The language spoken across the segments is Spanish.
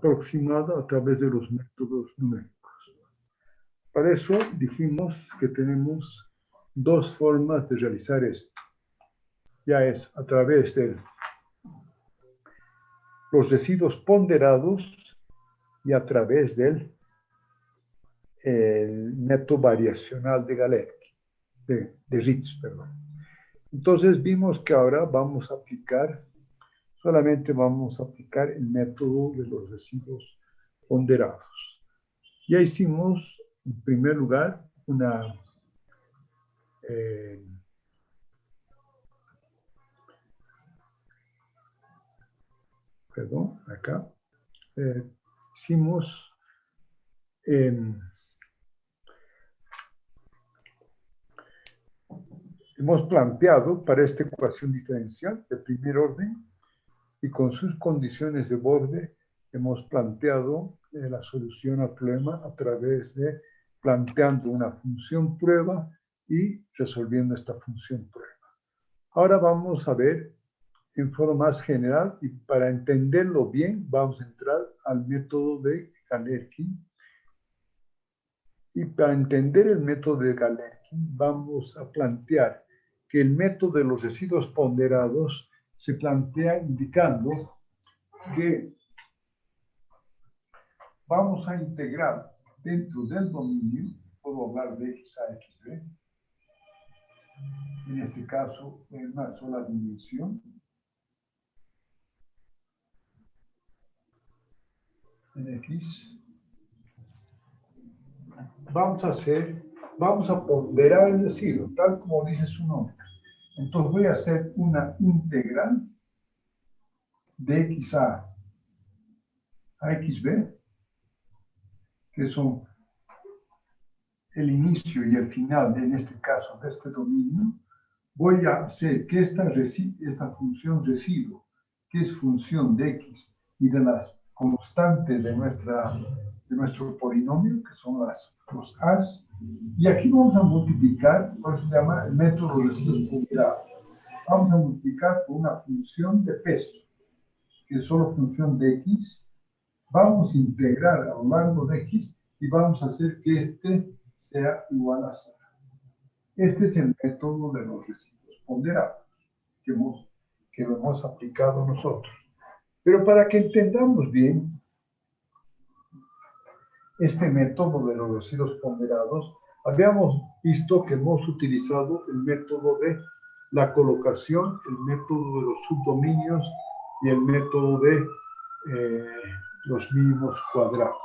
aproximada a través de los métodos numéricos. Para eso dijimos que tenemos dos formas de realizar esto. Ya es a través de los residuos ponderados y a través del método variacional de Galerki, de Ritz, perdón. Entonces vimos que ahora solamente vamos a aplicar el método de los residuos ponderados. Ya hicimos, en primer lugar, acá, hicimos hemos planteado para esta ecuación diferencial de primer orden y con sus condiciones de borde hemos planteado la solución al problema a través de planteando una función prueba y resolviendo esta función prueba. Ahora vamos a ver en forma más general y para entenderlo bien vamos a entrar al método de Galerki. Y para entender el método de Galerki vamos a plantear que el método de los residuos ponderados se plantea indicando que vamos a integrar dentro del dominio, puedo hablar de x a x b, en este caso en una sola dimensión, en x, vamos a ponderar el residuo, tal como dice su nombre. Entonces voy a hacer una integral de x a xb, que son el inicio y el final, en este caso, de este dominio. Voy a hacer que esta función residuo, que es función de x y de las constantes de nuestro polinomio, que son los a's, y aquí vamos a multiplicar, por eso se llama el método de residuos ponderados. Vamos a multiplicar por una función de peso, que es solo función de x. Vamos a integrar a lo largo de x y vamos a hacer que este sea igual a 0. Este es el método de los residuos ponderados que lo hemos aplicado nosotros. Pero para que entendamos bien este método de los residuos ponderados, habíamos visto que hemos utilizado el método de la colocación, el método de los subdominios y el método de los mínimos cuadrados.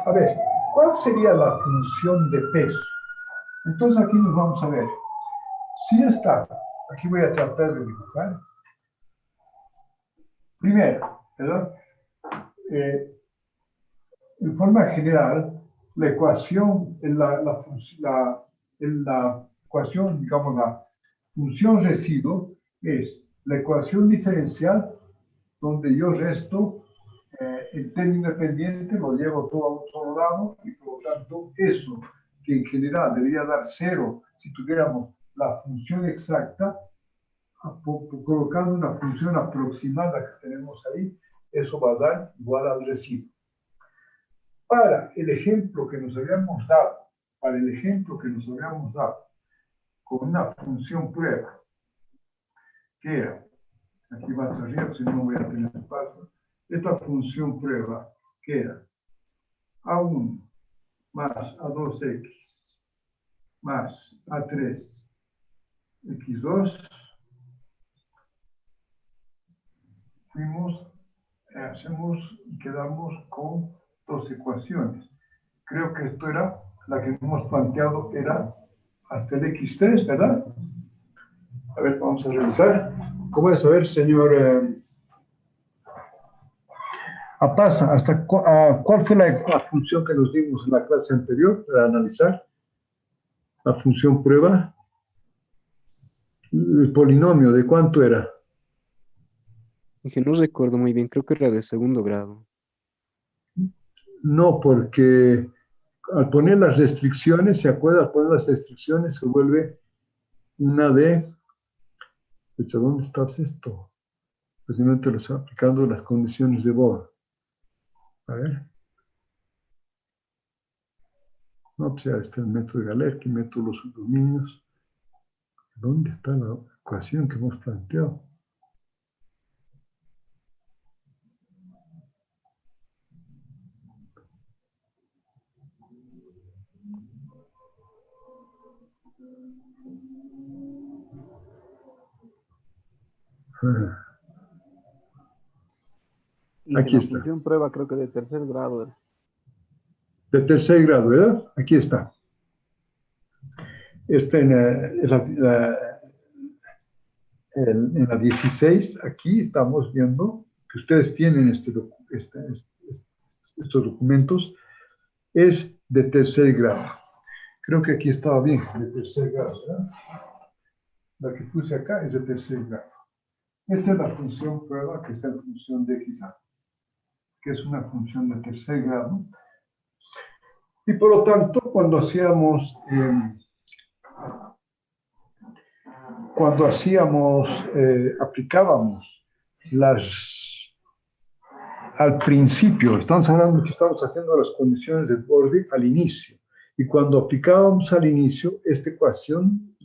A ver, ¿cuál sería la función de peso? Entonces aquí nos vamos a ver. Si está, aquí voy a tratar de dibujar. Primero, ¿verdad? En forma general, la ecuación, la ecuación, digamos, la función residuo es la ecuación diferencial donde yo resto el término independiente, lo llevo todo a un solo lado y por lo tanto eso que en general debería dar 0 si tuviéramos la función exacta, colocando una función aproximada que tenemos ahí, eso va a dar igual al residuo. Para el ejemplo que nos habíamos dado, con una función prueba, que era, aquí va hacia arriba, si no voy a tener espacio, esta función prueba, que era A1 más A2x más A3 x2, quedamos con dos ecuaciones. Creo que esto era, la que hemos planteado era hasta el x3, ¿verdad? A ver, vamos a revisar. ¿Cómo es? A ver, señor Apasa, ¿cuál fue la función que nos dimos en la clase anterior para analizar? La función prueba. El polinomio, ¿de cuánto era? Dije, no recuerdo muy bien, creo que era de segundo grado. No, porque al poner las restricciones, ¿se acuerda? Al poner las restricciones se vuelve una de... ¿Dónde está esto? Pues no te lo está aplicando las condiciones de Bohr. A ver. No, pues ya está el método de Galerki, método de los subdominios. ¿Dónde está la ecuación que hemos planteado? Aquí La está. función prueba creo que de tercer grado. De tercer grado, ¿verdad? Aquí está. Está en la 16, aquí estamos viendo que ustedes tienen estos documentos, es de tercer grado. Creo que aquí estaba bien, de tercer grado, ¿verdad? La que puse acá es de tercer grado. Esta es la función prueba que está en función de XA, que es una función de tercer grado. Y por lo tanto, cuando aplicábamos al principio, estamos hablando que estamos haciendo las condiciones de borde al inicio, y cuando aplicábamos al inicio, esta ecuación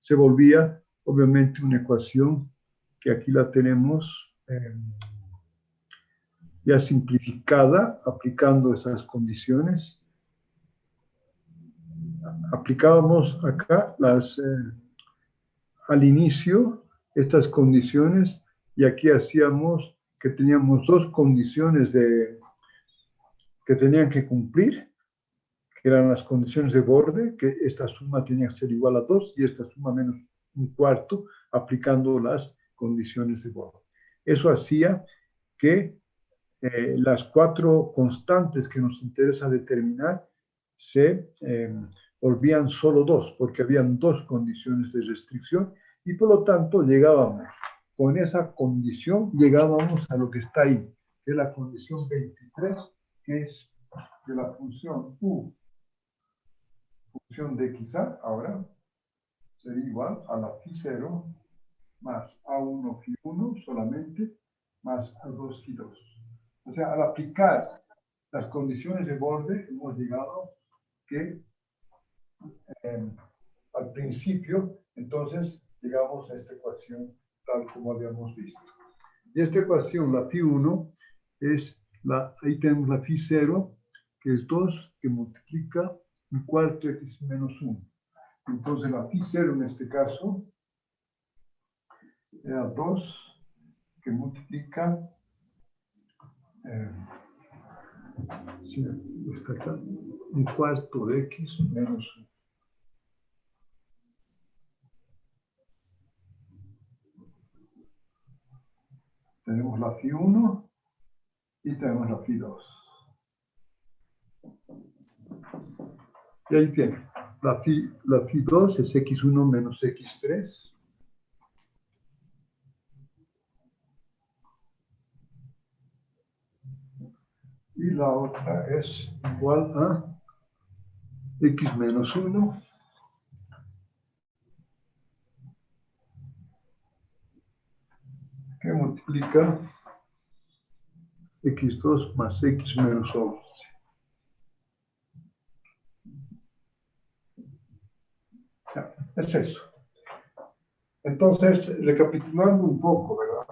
se volvía obviamente una ecuación que aquí la tenemos ya simplificada, aplicando esas condiciones. Aplicábamos acá al inicio estas condiciones, y aquí hacíamos que teníamos dos condiciones que tenían que cumplir, que eran las condiciones de borde, que esta suma tenía que ser igual a 2 y esta suma menos un cuarto, aplicando las condiciones de borde. Eso hacía que las cuatro constantes que nos interesa determinar se volvían solo dos, porque habían dos condiciones de restricción, y por lo tanto llegábamos, con esa condición, llegábamos a lo que está ahí, que es la condición 23, que es de la función U, función de XA, ahora sería igual a la phi0 más A1 phi1 solamente, más A2 phi2. O sea, al aplicar las condiciones de borde, hemos llegado que al principio, entonces, llegamos a esta ecuación tal como habíamos visto. Y esta ecuación, la phi1, ahí tenemos la phi0, que es 2, que multiplica un cuarto x menos 1. Entonces, la phi0 en este caso era 2, que multiplica está acá, un cuarto de x menos 1. Tenemos la phi1 y tenemos la phi2. Y ahí tiene. La phi2 es x1 menos x3. Y la otra es igual a x menos 1 que multiplica x2 más x menos 11. Ya, es eso. Entonces, recapitulando un poco, ¿verdad?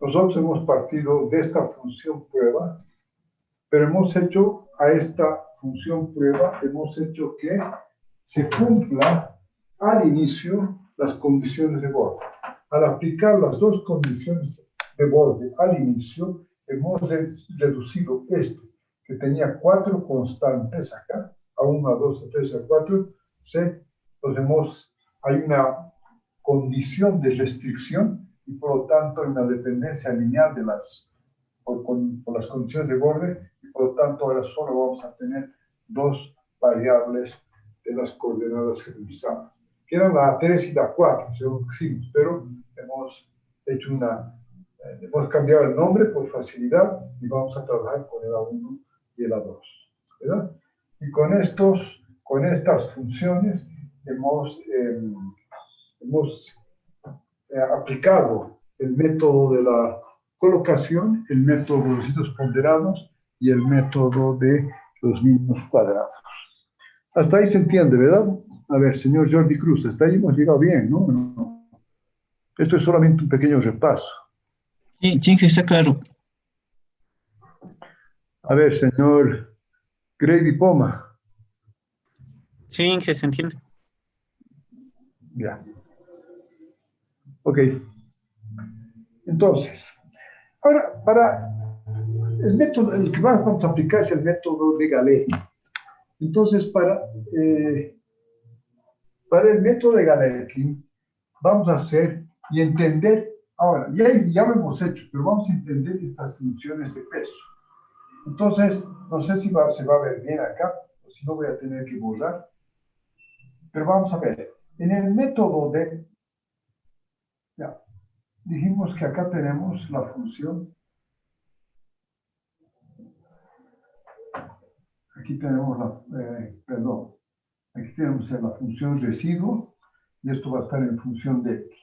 Nosotros hemos partido de esta función prueba, pero hemos hecho a esta función prueba, hemos hecho que se cumpla al inicio las condiciones de borde. Al aplicar las dos condiciones de borde al inicio, hemos reducido que tenía cuatro constantes acá, a 1, a 2, a 3, a 4, hay una condición de restricción y por lo tanto hay una dependencia lineal por las condiciones de borde, y por lo tanto ahora solo vamos a tener dos variables de las coordenadas que revisamos, que eran la A3 y la 4, según decimos, pero hemos cambiado el nombre por facilidad y vamos a trabajar con el A1 y el A2, ¿verdad? Y con estas funciones hemos aplicado el método de la colocación, el método de los hitos ponderados y el método de los mínimos cuadrados. Hasta ahí se entiende, ¿verdad? A ver, señor Jordi Cruz, hasta ahí hemos llegado bien, ¿no? No. Esto es solamente un pequeño repaso. Sí, sí, está claro. A ver, señor Grady Poma. Sí, Inge, se entiende. Ya. Ok. Entonces, ahora, para el método, el que vamos a aplicar es el método de Galeri. Entonces, para el método de Galerkin, vamos a hacer y entender, ahora, ya lo hemos hecho, pero vamos a entender estas funciones de peso. Entonces, no sé si se va a ver bien acá, o si no voy a tener que borrar, pero vamos a ver. En el método de, ya, dijimos que acá tenemos la función, aquí tenemos aquí tenemos la función residuo, y esto va a estar en función de x.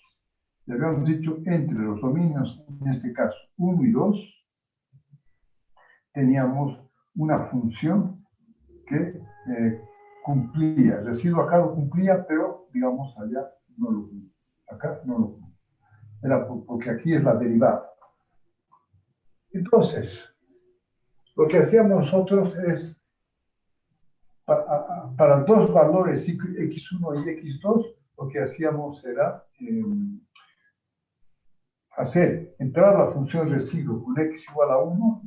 Ya habíamos dicho, entre los dominios, en este caso 1 y 2, teníamos una función que cumplía, el residuo acá lo cumplía, pero digamos allá no lo cumplía. Acá no lo cumplía. Era porque aquí es la derivada. Entonces, lo que hacíamos nosotros es, para dos valores x1 y x2, lo que hacíamos era entrar a la función residuo con x igual a 1,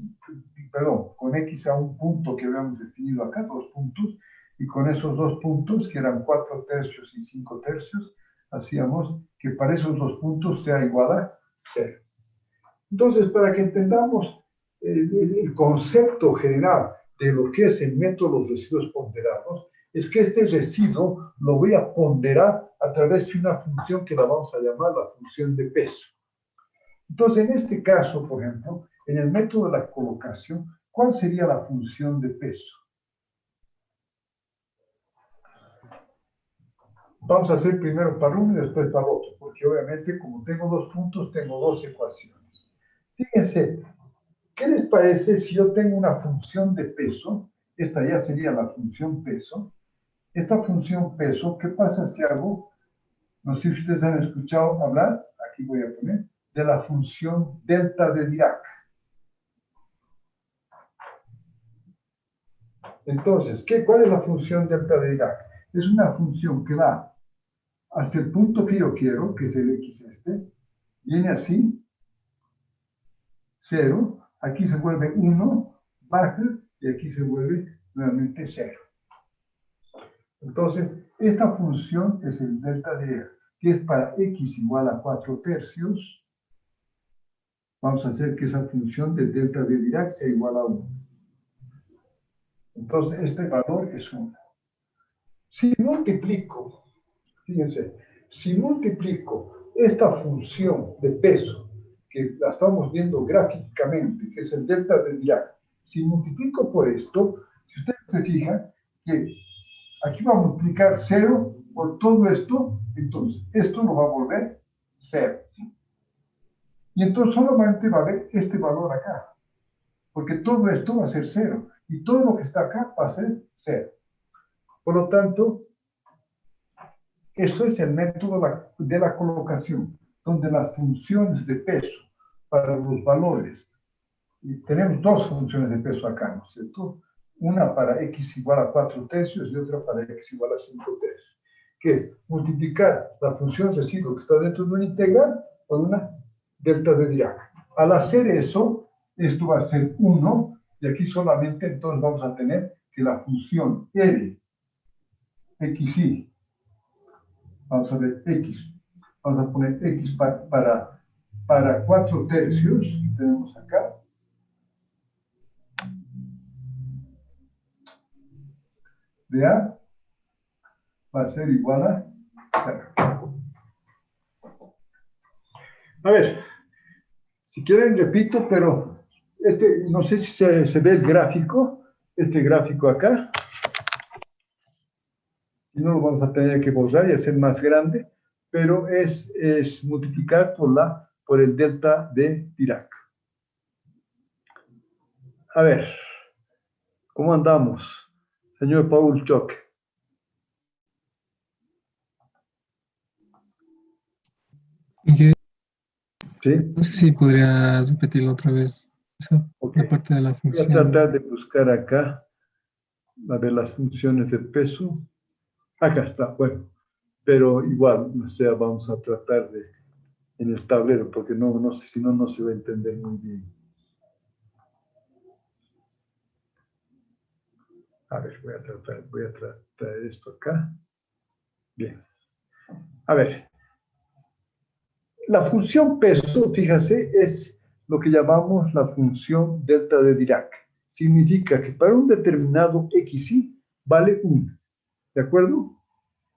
perdón, con x a un punto que habíamos definido acá, 2 puntos, y con esos 2 puntos, que eran 4 tercios y 5 tercios, hacíamos que para esos 2 puntos sea igual a 0. Entonces, para que entendamos el concepto general de lo que es el método de los residuos ponderados, es que este residuo lo voy a ponderar a través de una función que la vamos a llamar la función de peso. Entonces, en este caso, por ejemplo, en el método de la colocación, ¿cuál sería la función de peso? Vamos a hacer primero para uno y después para otro, porque obviamente como tengo 2 puntos, tengo 2 ecuaciones. Fíjense, ¿qué les parece si yo tengo una función de peso? Esta ya sería la función peso. Esta función peso, ¿qué pasa si hago? No sé si ustedes han escuchado hablar, aquí voy a poner, de la función delta de Dirac. Entonces, ¿cuál es la función delta de Dirac? Es una función que va hasta el punto que yo quiero, que es el x este, viene así, 0, aquí se vuelve 1, baja, y aquí se vuelve nuevamente 0. Entonces, esta función es el delta de Dirac, que es para x igual a 4 tercios. Vamos a hacer que esa función del delta de Dirac sea igual a 1. Entonces, este valor es 1. Si multiplico, fíjense, si multiplico esta función de peso, que la estamos viendo gráficamente, que es el delta de Dirac, si multiplico por esto, si ustedes se fijan que aquí va a multiplicar 0 por todo esto, entonces esto lo va a volver 0. Y entonces solamente va a haber este valor acá, porque todo esto va a ser 0, y todo lo que está acá va a ser 0. Por lo tanto, esto es el método de la colocación, donde las funciones de peso para los valores, y tenemos dos funciones de peso acá, ¿no es cierto? Una para x igual a 4 tercios y otra para x igual a 5 tercios, que es multiplicar la función residuo que está dentro de una integral por una delta de Dirac. Al hacer eso, esto va a ser 1, y aquí solamente entonces vamos a tener que la función r, xy, vamos a ver x, vamos a poner x para 4 tercios, que tenemos acá, de A va a ser igual a 0. A ver, si quieren repito, pero no sé si se ve el gráfico, este gráfico acá. Si no, lo vamos a tener que borrar y hacer más grande, pero es multiplicar por el delta de Dirac. A ver, ¿Cómo andamos? Señor Paul Choque. Inge, ¿Sí? no sé si podrías repetirlo otra vez, Ok. la parte de la Voy a función. tratar de buscar acá, a ver las funciones de peso. Acá está, bueno. Pero igual, o sea, vamos a tratar de, en el tablero, porque no sé, si no, no se va a entender muy bien. A ver, voy a tratar esto acá. Bien. A ver, la función peso, fíjase, es lo que llamamos la función delta de Dirac. Significa que para un determinado xy vale 1, ¿de acuerdo?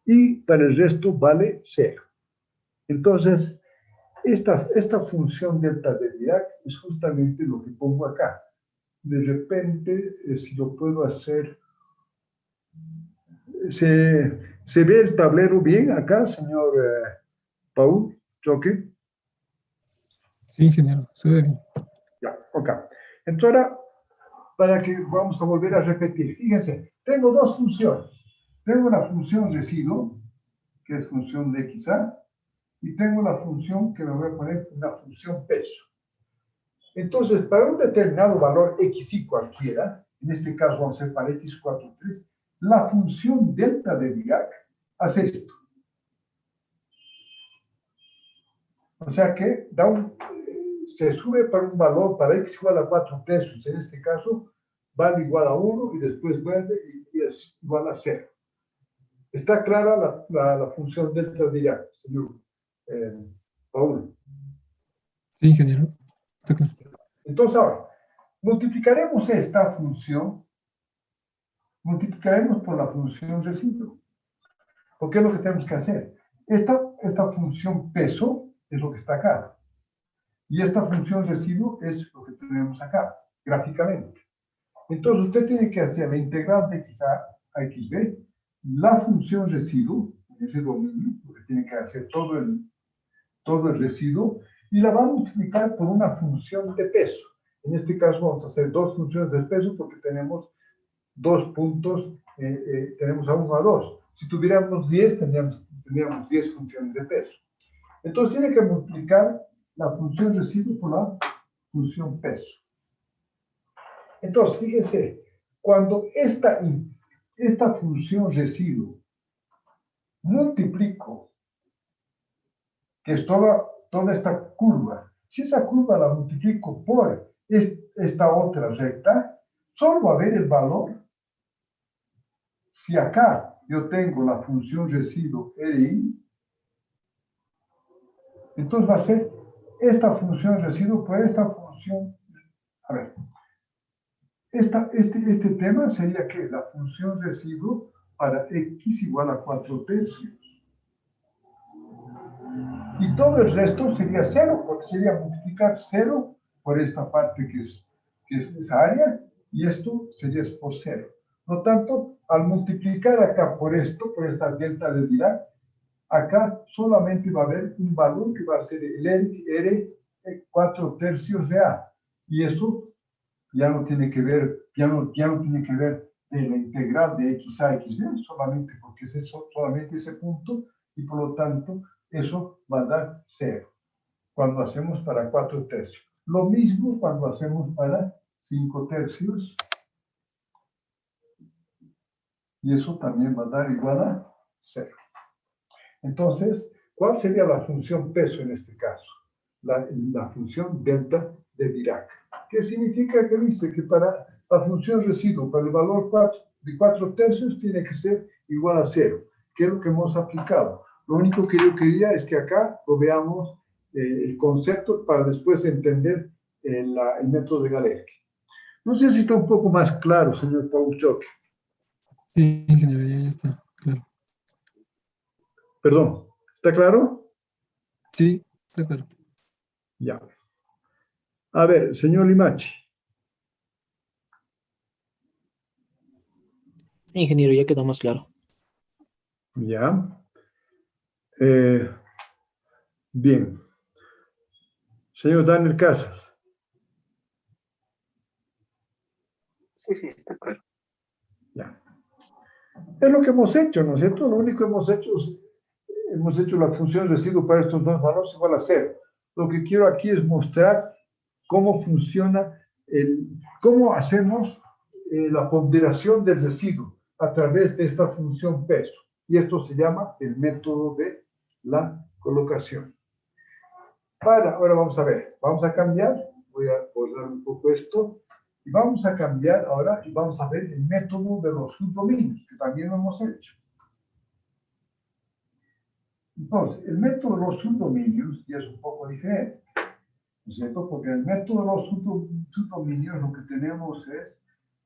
Y para el resto vale 0. Entonces, esta función delta de Dirac es justamente lo que pongo acá. De repente, si lo puedo hacer, ¿se ve el tablero bien acá, señor Paul Choque? Sí, ingeniero, se ve bien. Ya, ok. Entonces, ahora, para que vamos a volver a repetir, fíjense, tengo dos funciones. Tengo la función residuo, que es función de XA, y tengo la función que me voy a poner una función peso. Entonces, para un determinado valor xy cualquiera, en este caso vamos a hacer para x43, la función delta de Dirac hace esto. O sea que se sube para un valor para x igual a 4 tercios, en este caso, vale igual a 1 y después vuelve y es igual a 0. ¿Está clara la función delta de Dirac, señor Paul? Sí, ingeniero, está claro. Entonces ahora, multiplicaremos esta función, multiplicaremos por la función residuo. ¿Por qué es lo que tenemos que hacer? Esta función peso es lo que está acá. Y esta función residuo es lo que tenemos acá, gráficamente. Entonces usted tiene que hacer la integral de x a xb, la función residuo, ese dominio, lo que tiene que hacer todo el residuo, y la va a multiplicar por una función de peso. En este caso vamos a hacer dos funciones de peso porque tenemos dos puntos, tenemos a 1 a 2. Si tuviéramos 10, tendríamos 10 funciones de peso. Entonces tiene que multiplicar la función residuo por la función peso. Entonces, fíjese, cuando esta función residuo multiplico, que es toda esta curva, si esa curva la multiplico por esta otra recta, solo va a ver el valor. Si acá yo tengo la función residuo RI, entonces va a ser esta función residuo por esta función. A ver, este tema sería que la función residuo para x igual a 4 tercios. Y todo el resto sería 0, porque sería multiplicar 0 por esta parte que es esa área, y esto sería por 0. Por lo tanto, al multiplicar acá por esto, por esta delta de Dirac, acá solamente va a haber un valor que va a ser el R 4 tercios de A. Y eso ya no tiene que ver, ya no tiene que ver de la integral de x a x b, solamente porque es eso, solamente ese punto, y por lo tanto eso va a dar 0 cuando hacemos para 4 tercios. Lo mismo cuando hacemos para 5 tercios, y eso también va a dar igual a 0. Entonces, ¿cuál sería la función peso en este caso? La función delta de Dirac. ¿Qué significa? Que dice que para la función residuo, para el valor de 4 tercios, tiene que ser igual a 0, que es lo que hemos aplicado. Lo único que yo quería es que acá lo veamos el concepto para después entender el método de Galerki. No sé si está un poco más claro, señor Paul Choque. Sí, ingeniero, ya está, claro. Perdón, ¿está claro? Sí, está claro. Ya. A ver, señor Limachi. Sí, ingeniero, ya quedó más claro. Ya. Bien. Señor Daniel Casas. Sí, sí, está claro. Ya. Es lo que hemos hecho, ¿no es cierto? Lo único que hemos hecho la función residuo para estos dos valores igual a 0. Lo que quiero aquí es mostrar cómo funciona, cómo hacemos la ponderación del residuo a través de esta función peso. Y esto se llama el método de la colocación. Ahora vamos a ver, vamos a cambiar, voy a borrar un poco esto, y vamos a cambiar ahora y vamos a ver el método de los subdominios, que también lo hemos hecho. Entonces, el método de los subdominios ya es un poco diferente, ¿no es cierto? Porque el método de los subdominios lo que tenemos es,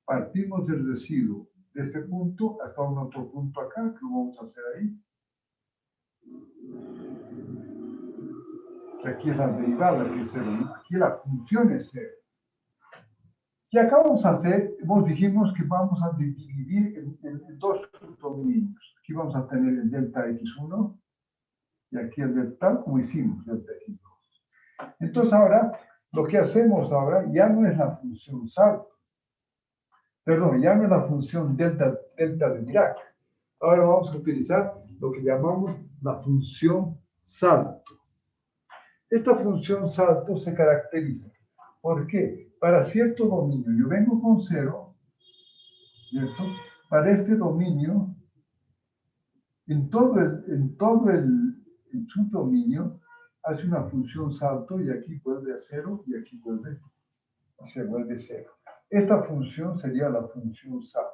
partimos del residuo de este punto hasta un otro punto acá, que lo vamos a hacer ahí. Que aquí es la derivada, que es 0, ¿no? Aquí la función es 0. Y acá vamos a hacer, dijimos que vamos a dividir en dos subdominios. Aquí vamos a tener el delta x1 y aquí el delta, como hicimos, delta x2. Entonces ahora, lo que hacemos ahora ya no es la función salto. Perdón, ya no es la función delta de Dirac. Ahora vamos a utilizar lo que llamamos la función salto. Esta función salto se caracteriza. ¿Por qué? Para cierto dominio, yo vengo con 0, ¿cierto? Para este dominio, en todo el subdominio, hace una función salto y aquí vuelve a 0 y aquí se vuelve 0. Esta función sería la función salto.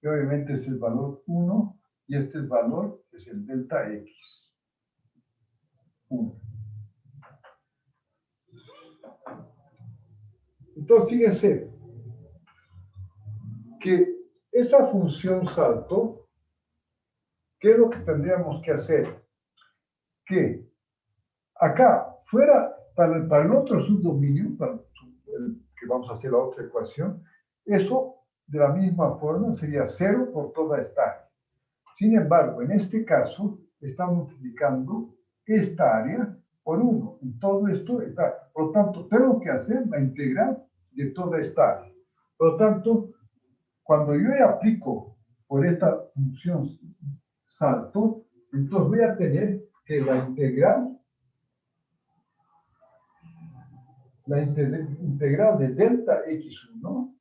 Y obviamente es el valor 1 y este valor es el delta x. 1. Entonces, fíjense que esa función salto, ¿qué es lo que tendríamos que hacer? Que acá, fuera, para el otro subdominio, que vamos a hacer la otra ecuación, eso de la misma forma sería 0 por toda esta área. Sin embargo, en este caso, estamos multiplicando esta área por 1. En todo esto está. Por lo tanto, tengo que hacer la integral de toda esta área. Por lo tanto, cuando yo aplico por esta función salto, entonces voy a tener que la integral de delta x1,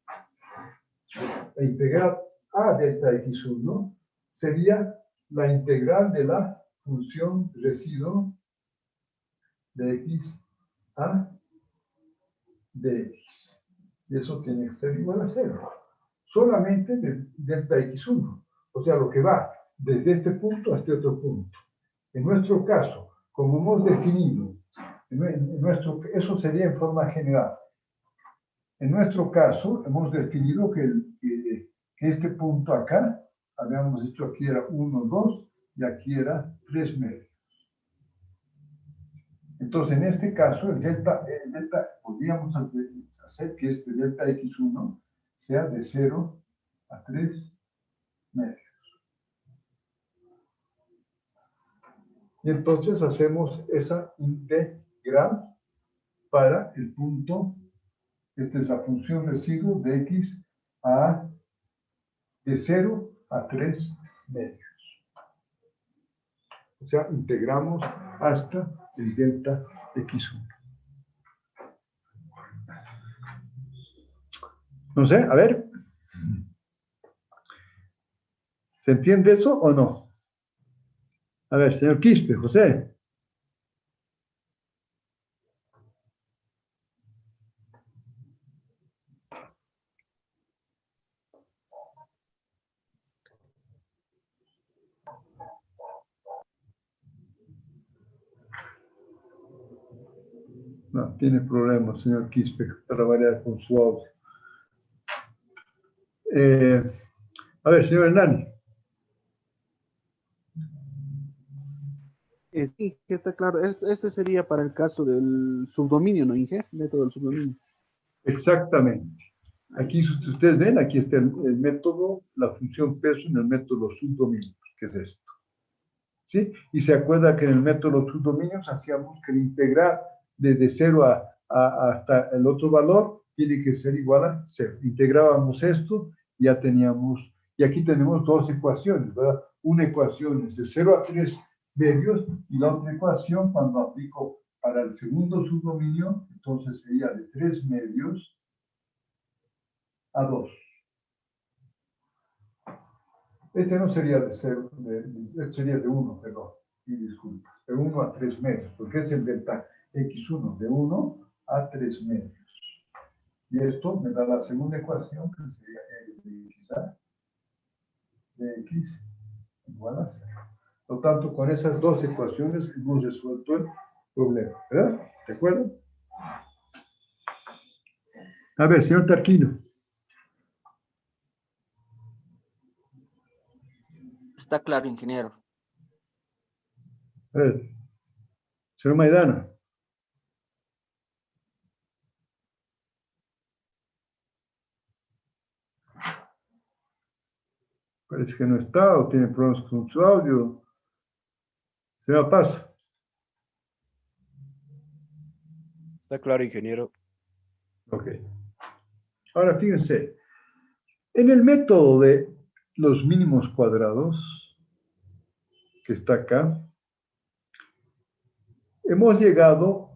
la integral a delta x1, sería la integral de la función residuo de x a dx. Y eso tiene que ser igual a 0. Solamente de delta x1. O sea, lo que va desde este punto hasta otro punto. En nuestro caso, como hemos definido, eso sería en forma general. En nuestro caso, hemos definido que este punto acá, habíamos dicho aquí era 1, 2, y aquí era 3 medios. Entonces, en este caso, el delta podríamos hacer que este delta x1 sea de 0 a 3 medios. Y entonces hacemos esa integral para el punto, esta es la función residuo de x de 0 a 3 medios. O sea, integramos hasta el delta x1. No sé, a ver. ¿Se entiende eso o no? A ver, señor Quispe, José. No, tiene problemas, señor Quispe, para variar con su audio. A ver, señor Hernani. Sí, que está claro. Este sería para el caso del subdominio, ¿no, Inge? Método del subdominio. Exactamente. Aquí, si ustedes ven, aquí está el método, la función peso en el método subdominios, que es esto. ¿Sí? Y se acuerda que en el método subdominios hacíamos que el integral desde 0 hasta el otro valor tiene que ser igual a 0. Integrábamos esto, ya teníamos, y aquí tenemos dos ecuaciones, ¿verdad? Una ecuación es de 0 a 3 medios, y la otra ecuación, cuando aplico para el segundo subdominio, entonces sería de 3 medios a 2. Este no sería de 0, este sería de 1, perdón, y disculpas, de 1 a 3 medios, porque es el delta x1, de 1 a 3 medios. Y esto me da la segunda ecuación, que sería L de xA de x igual a 0. Por lo tanto, con esas dos ecuaciones hemos resuelto el problema, ¿verdad? ¿De acuerdo? A ver, señor Tarquino. Está claro, ingeniero. A ver, señor Maidana. Parece que no está o tiene problemas con su audio. Señora Paz. Está claro, ingeniero. Ok. Ahora fíjense, en el método de los mínimos cuadrados, que está acá, hemos llegado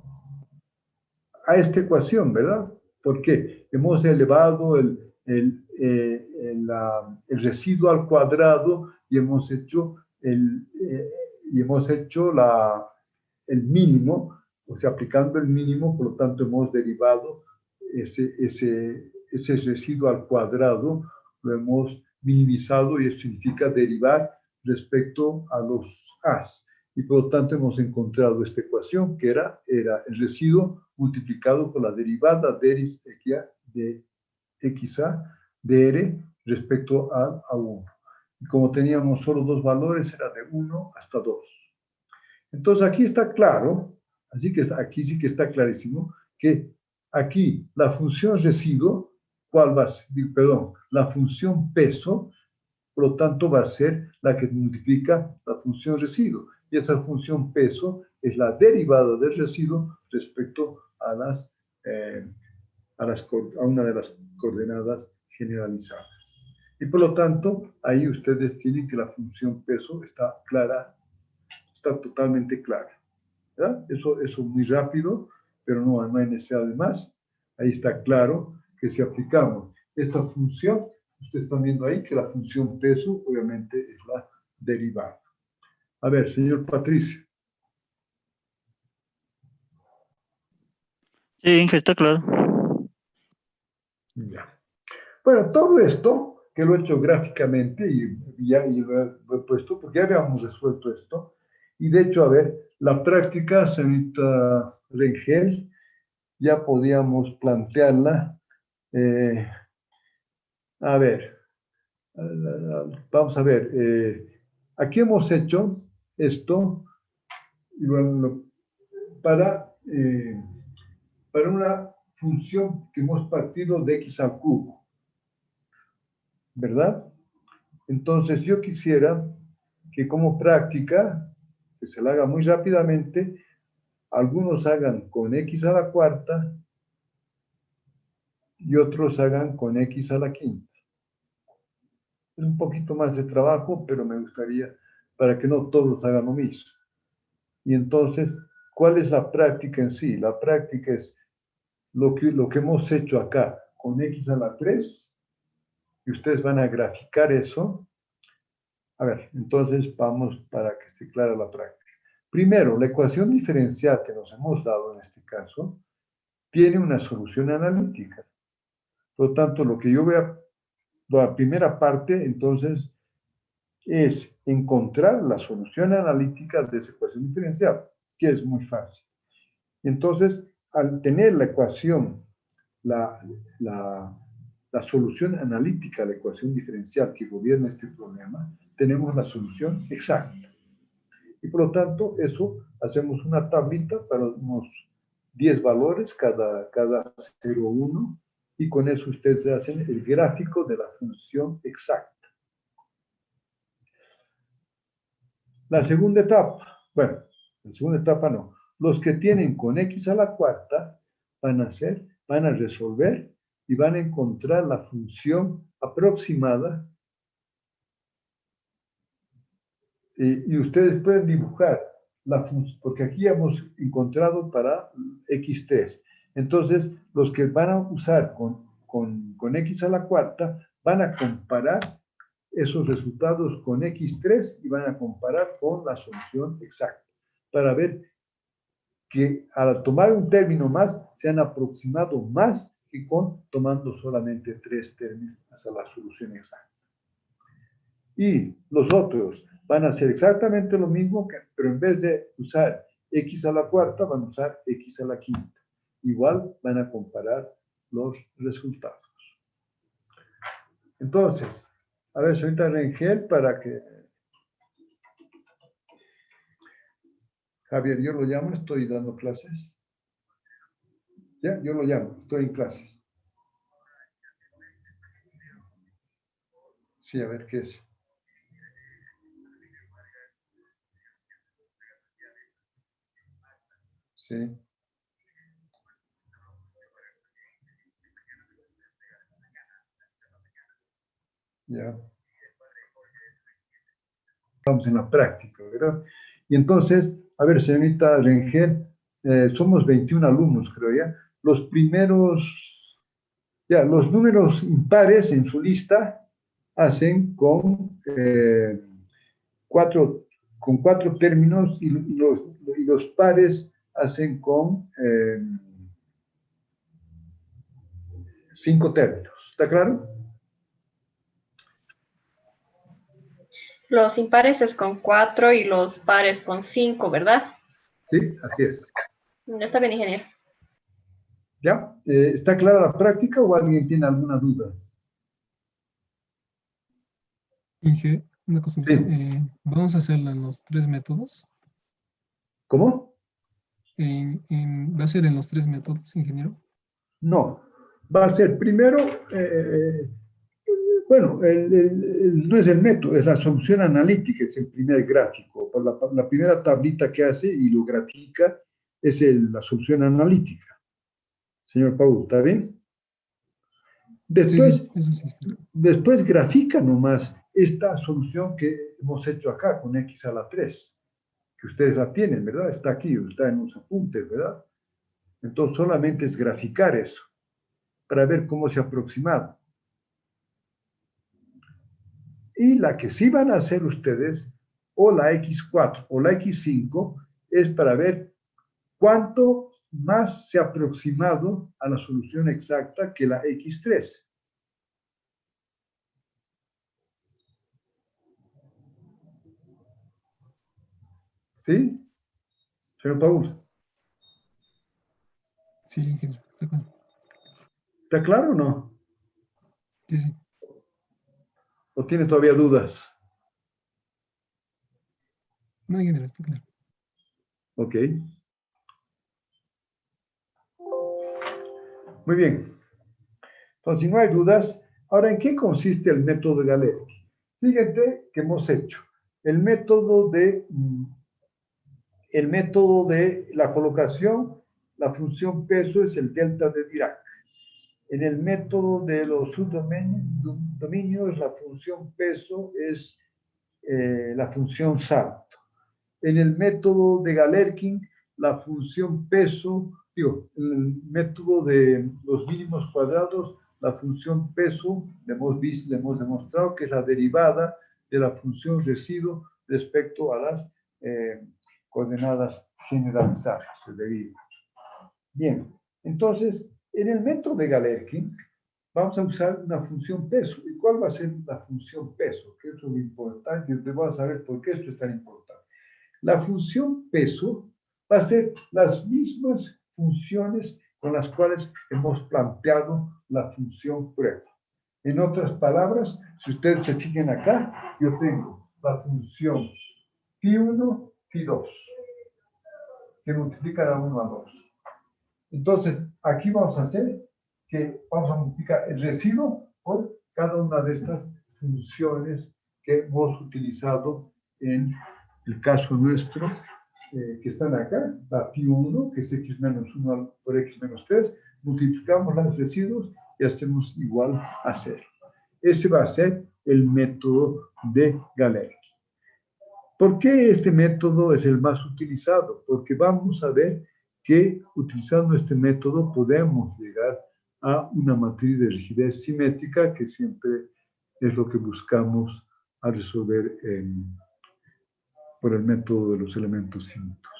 a esta ecuación, ¿verdad? ¿Por qué? Hemos elevado el residuo al cuadrado y hemos hecho el mínimo, o sea, aplicando el mínimo, por lo tanto hemos derivado ese residuo al cuadrado, lo hemos minimizado y eso significa derivar respecto a los a's. Y por lo tanto hemos encontrado esta ecuación que era el residuo multiplicado por la derivada de xa de r respecto a 1. Y como teníamos solo dos valores, era de 1 hasta 2. Entonces aquí está claro, así que aquí sí que está clarísimo, que aquí la función residuo, ¿cuál va a ser? Perdón, la función peso, por lo tanto va a ser la que multiplica la función residuo. Y esa función peso es la derivada del residuo respecto a una de las coordenadas generalizadas. Y por lo tanto, ahí ustedes tienen que la función peso está clara, está totalmente clara, ¿verdad? Eso muy rápido, pero no hay necesidad de más. Ahí está claro que si aplicamos esta función, ustedes están viendo ahí que la función peso obviamente es la derivada. A ver, señor Patricio. Sí, Inge, está claro. Ya. Bueno, todo esto que lo he hecho gráficamente y lo he puesto porque ya habíamos resuelto esto. Y de hecho, a ver, la práctica, señorita Rengel, ya podíamos plantearla. A ver, vamos a ver. Aquí hemos hecho esto y bueno, para una función que hemos partido de x al cubo, ¿verdad? Entonces yo quisiera que como práctica, que se la haga muy rápidamente, algunos hagan con x a la cuarta y otros hagan con x a la quinta. Es un poquito más de trabajo, pero me gustaría para que no todos hagan lo mismo. Y entonces, ¿cuál es la práctica en sí? La práctica es lo que hemos hecho acá con x a la 3, y ustedes van a graficar eso. A ver, entonces vamos para que esté clara la práctica. Primero, la ecuación diferencial que nos hemos dado en este caso tiene una solución analítica. Por lo tanto, lo que yo voy a, la primera parte, entonces, es encontrar la solución analítica de esa ecuación diferencial, que es muy fácil. Entonces, al tener la ecuación, la solución analítica a la ecuación diferencial que gobierna este problema, tenemos la solución exacta. Y por lo tanto, eso, hacemos una tablita para unos 10 valores, cada 0,1, y con eso ustedes hacen el gráfico de la función exacta. La segunda etapa, bueno, la segunda etapa no. Los que tienen con x a la cuarta van a hacer van a resolver y van a encontrar la función aproximada. Y ustedes pueden dibujar la función, porque aquí hemos encontrado para x3. Entonces, los que van a usar con x a la cuarta van a comparar esos resultados con x3 y van a comparar con la solución exacta para ver que al tomar un término más se han aproximado más que con tomando solamente 3 términos hasta la solución exacta. Y los otros van a hacer exactamente lo mismo, pero en vez de usar x a la cuarta, van a usar x a la quinta. Igual van a comparar los resultados. Entonces, a ver, señorita Rengel, para que... Javier, yo lo llamo, estoy dando clases. Ya, yo lo llamo, estoy en clases. Sí, a ver qué es. Sí. Ya. Vamos en la práctica, ¿verdad? Y entonces, a ver, señorita Rengel, somos 21 alumnos, creo ya. Los primeros, ya, los números impares en su lista hacen con cuatro términos y los pares hacen con 5 términos. ¿Está claro? Los impares es con 4 y los pares con 5, ¿verdad? Sí, así es. Está bien, ingeniero. ¿Ya? ¿Está clara la práctica o alguien tiene alguna duda? Inge, una consulta. Sí. ¿Vamos a hacerla en los 3 métodos? ¿Cómo? ¿Va a ser en los 3 métodos, ingeniero? No. Va a ser primero, bueno, no es el método, es la solución analítica, es el primer gráfico. La primera tablita que hace y lo grafica es la solución analítica. Señor Paul, ¿está bien? Después, Sí, eso sí está. Después grafica nomás esta solución que hemos hecho acá con x a la 3, que ustedes la tienen, ¿verdad? Está aquí, está en los apuntes, ¿verdad? Entonces solamente es graficar eso, para ver cómo se ha aproximado. Y la que sí van a hacer ustedes, o la x4 o la x5, es para ver cuánto más se ha aproximado a la solución exacta que la x3. ¿Sí? Señor Paul. Sí, ingeniero, está claro. ¿Está claro o no? Sí, sí. ¿O tiene todavía dudas? No, ingeniero, está claro. Ok. Muy bien. Entonces, si no hay dudas, ahora, ¿en qué consiste el método de Galerki? Fíjate que hemos hecho el método de la colocación, la función peso es el delta de Dirac. En el método de los subdominios, la función peso es la función salto. En el método de Galerkin, la función peso, en el método de los mínimos cuadrados, la función peso, le hemos demostrado que es la derivada de la función residuo respecto a las coordenadas generalizadas, se deriva. Bien, entonces, en el método de Galerkin, vamos a usar una función peso. ¿Y cuál va a ser la función peso? Que eso es lo importante, y ustedes van a saber por qué esto es tan importante. La función peso va a ser las mismas funciones con las cuales hemos planteado la función prueba. En otras palabras, si ustedes se fijan acá, yo tengo la función phi1, phi2, que multiplica de 1 a 2. Entonces, aquí vamos a hacer que vamos a multiplicar el residuo por cada una de estas funciones que hemos utilizado en el caso nuestro, que están acá, la phi1, que es x menos 1 por x menos 3, multiplicamos los residuos y hacemos igual a 0. Ese va a ser el método de Galerki. ¿Por qué este método es el más utilizado? Porque vamos a ver que utilizando este método podemos llegar a una matriz de rigidez simétrica, que siempre es lo que buscamos a resolver por el método de los elementos finitos.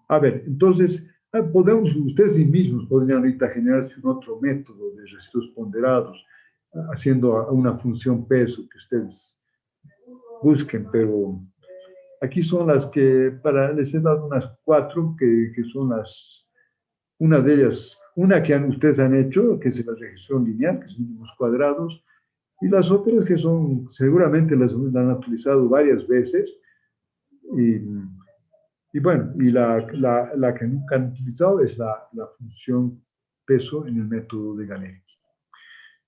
A ver, entonces, ustedes mismos podrían ahorita generarse un otro método de residuos ponderados, haciendo una función peso que ustedes busquen, pero aquí son las que, les he dado unas 4 que son una de ellas, una que ustedes han hecho, que es la regresión lineal, que es mínimos cuadrados, y las otras que son, seguramente las han utilizado varias veces, y bueno, y la que nunca han utilizado es la función peso en el método de Galerki.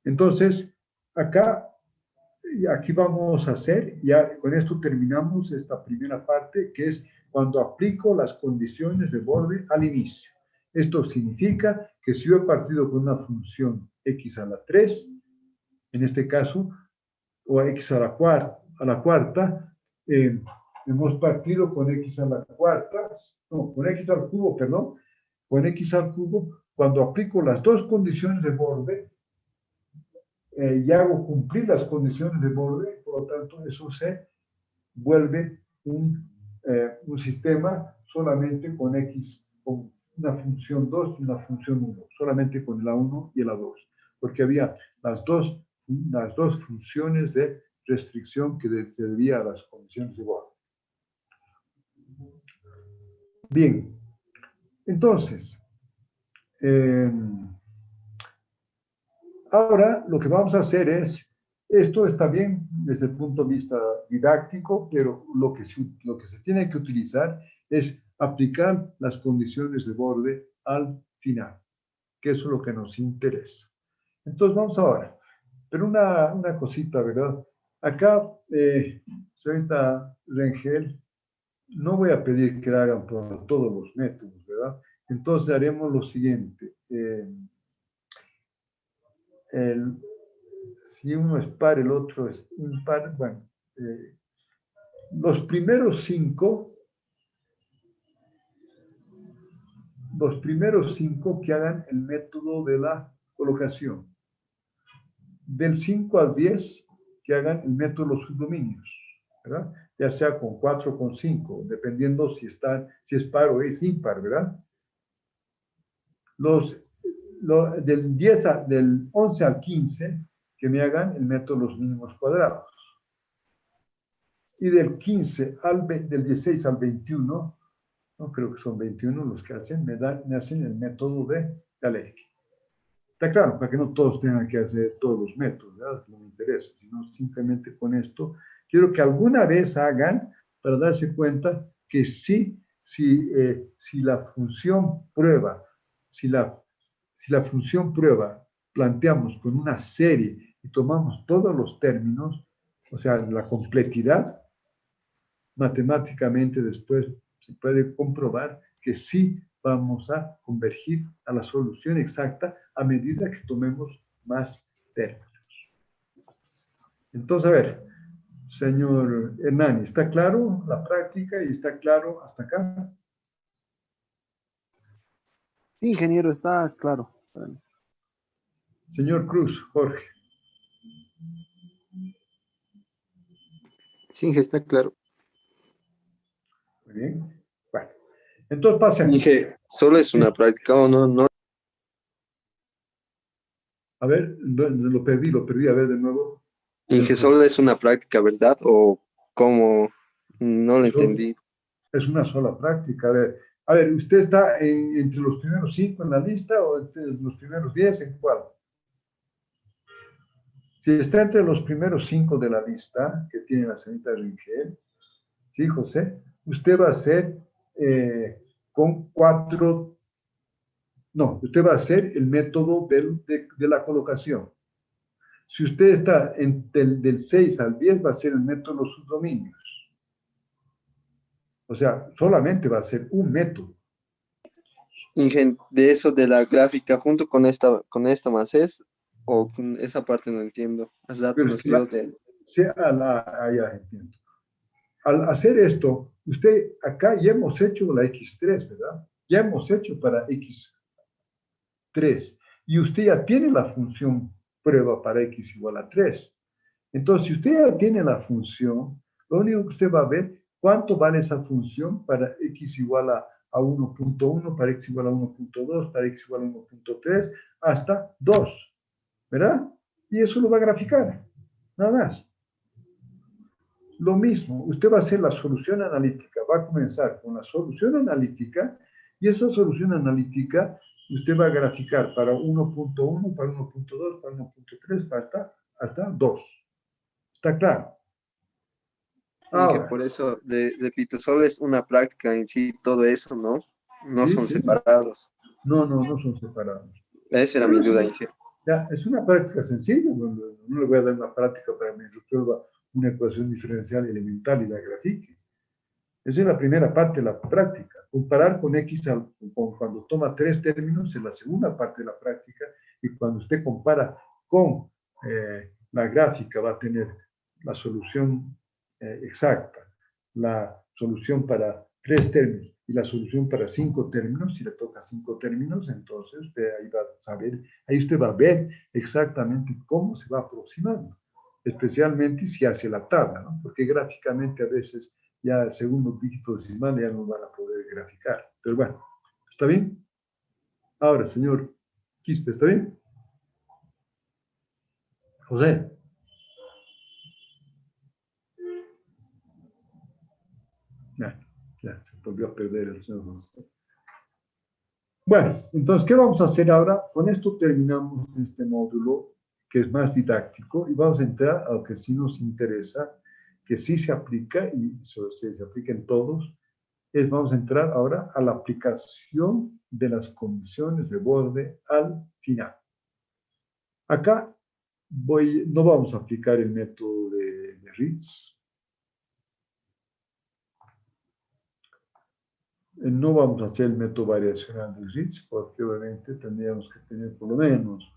Entonces, aquí vamos a hacer, ya con esto terminamos esta primera parte, que es cuando aplico las condiciones de borde al inicio. Esto significa que si yo he partido con una función x a la 3, en este caso, o x a la cuarta, hemos partido con x a la cuarta, no, con x al cubo, perdón, con x al cubo, cuando aplico las dos condiciones de borde, y hago cumplir las condiciones de borde, por lo tanto, eso se vuelve un sistema solamente con x, con una función 2 y una función 1, solamente con la 1 y la 2, porque había las dos funciones de restricción que se debía a las condiciones de borde. Bien, entonces, ahora lo que vamos a hacer es, esto está bien desde el punto de vista didáctico, pero lo que se tiene que utilizar es aplicar las condiciones de borde al final, que eso es lo que nos interesa. Entonces vamos ahora, pero una cosita, ¿verdad? Acá, señorita Rengel, no voy a pedir que la hagan por todos los métodos, ¿verdad? Entonces haremos lo siguiente. Si uno es par, el otro es impar, bueno, los primeros cinco que hagan el método de la colocación. Del 5 al 10 que hagan el método de los subdominios, ¿verdad? Ya sea con 4 o con 5, dependiendo si es par o es impar, ¿verdad? Del 11 al 15 que me hagan el método de los mínimos cuadrados. Y del 16 al 21, no creo que son 21 los que hacen, me hacen el método de Galerki. Está claro, para que no todos tengan que hacer todos los métodos, ¿verdad? No me interesa, sino simplemente con esto. Quiero que alguna vez hagan para darse cuenta que si la función prueba, si la función prueba planteamos con una serie y tomamos todos los términos, o sea, la complejidad, matemáticamente después se puede comprobar que sí vamos a convergir a la solución exacta a medida que tomemos más términos. Entonces, a ver, señor Hernani, ¿está claro la práctica y está claro hasta acá? Sí, ingeniero, está claro. Señor Cruz, Jorge. Sí, está claro. Muy bien. Bueno, entonces pasen. Dije, solo es una práctica o no. A ver, lo perdí, a ver de nuevo. Dije, solo es una práctica, ¿verdad? ¿O cómo? No lo entendí. Es una sola práctica. A ver, ¿usted está entre los primeros 5 en la lista o entre los primeros 10? ¿En cuál? Si está entre los primeros 5 de la lista que tiene la señorita Rengel, sí, José, usted va a hacer con 4. No, usted va a hacer el método de la colocación. Si usted está del 6 al 10, va a ser el método de los subdominios. O sea, solamente va a ser un método. De eso de la gráfica junto con esta más es, o con esa parte no entiendo. Hace rato Pero lo es que escribo ya entiendo. Al hacer esto, usted acá ya hemos hecho la X3, ¿verdad? Ya hemos hecho para X3. Y usted ya tiene la función prueba para X igual a 3. Entonces, si usted ya tiene la función, lo único que usted va a ver, cuánto vale esa función para X igual a 1.1, para X igual a 1.2, para X igual a 1.3, hasta 2, ¿verdad? Y eso lo va a graficar, nada más. Lo mismo, usted va a hacer la solución analítica, va a comenzar con la solución analítica y esa solución analítica usted va a graficar para 1.1, para 1.2, para 1.3, para hasta 2. ¿Está claro? Inge, Ahora, por eso, repito, solo es una práctica en sí, todo eso, ¿no? No sí, son sí. separados. No son separados. Esa era mi duda, Inge. Ya, es una práctica sencilla. No le voy a dar una práctica para que resuelva una ecuación diferencial elemental y la grafique. Esa es la primera parte de la práctica. Comparar con X cuando toma 3 términos es la segunda parte de la práctica, y cuando usted compara con la gráfica va a tener la solución exacta, la solución para 3 términos y la solución para 5 términos. Si le toca 5 términos, entonces usted ahí va a saber, ahí usted va a ver exactamente cómo se va aproximando, especialmente si hace la tabla, ¿no? Porque gráficamente a veces ya según los dígitos decimales ya no van a poder graficar. Pero bueno, ¿está bien? Ahora, señor Quispe, ¿está bien? José. Ya se volvió a perder el señor José. Bueno, entonces, ¿qué vamos a hacer ahora? Con esto terminamos este módulo que es más didáctico y vamos a entrar a lo que sí nos interesa, que sí se aplica y se aplica en todos. Vamos a entrar ahora a la aplicación de las condiciones de borde al final. Acá no vamos a aplicar el método de Ritz. No vamos a hacer el método variacional de Ritz porque obviamente tendríamos que tener por lo menos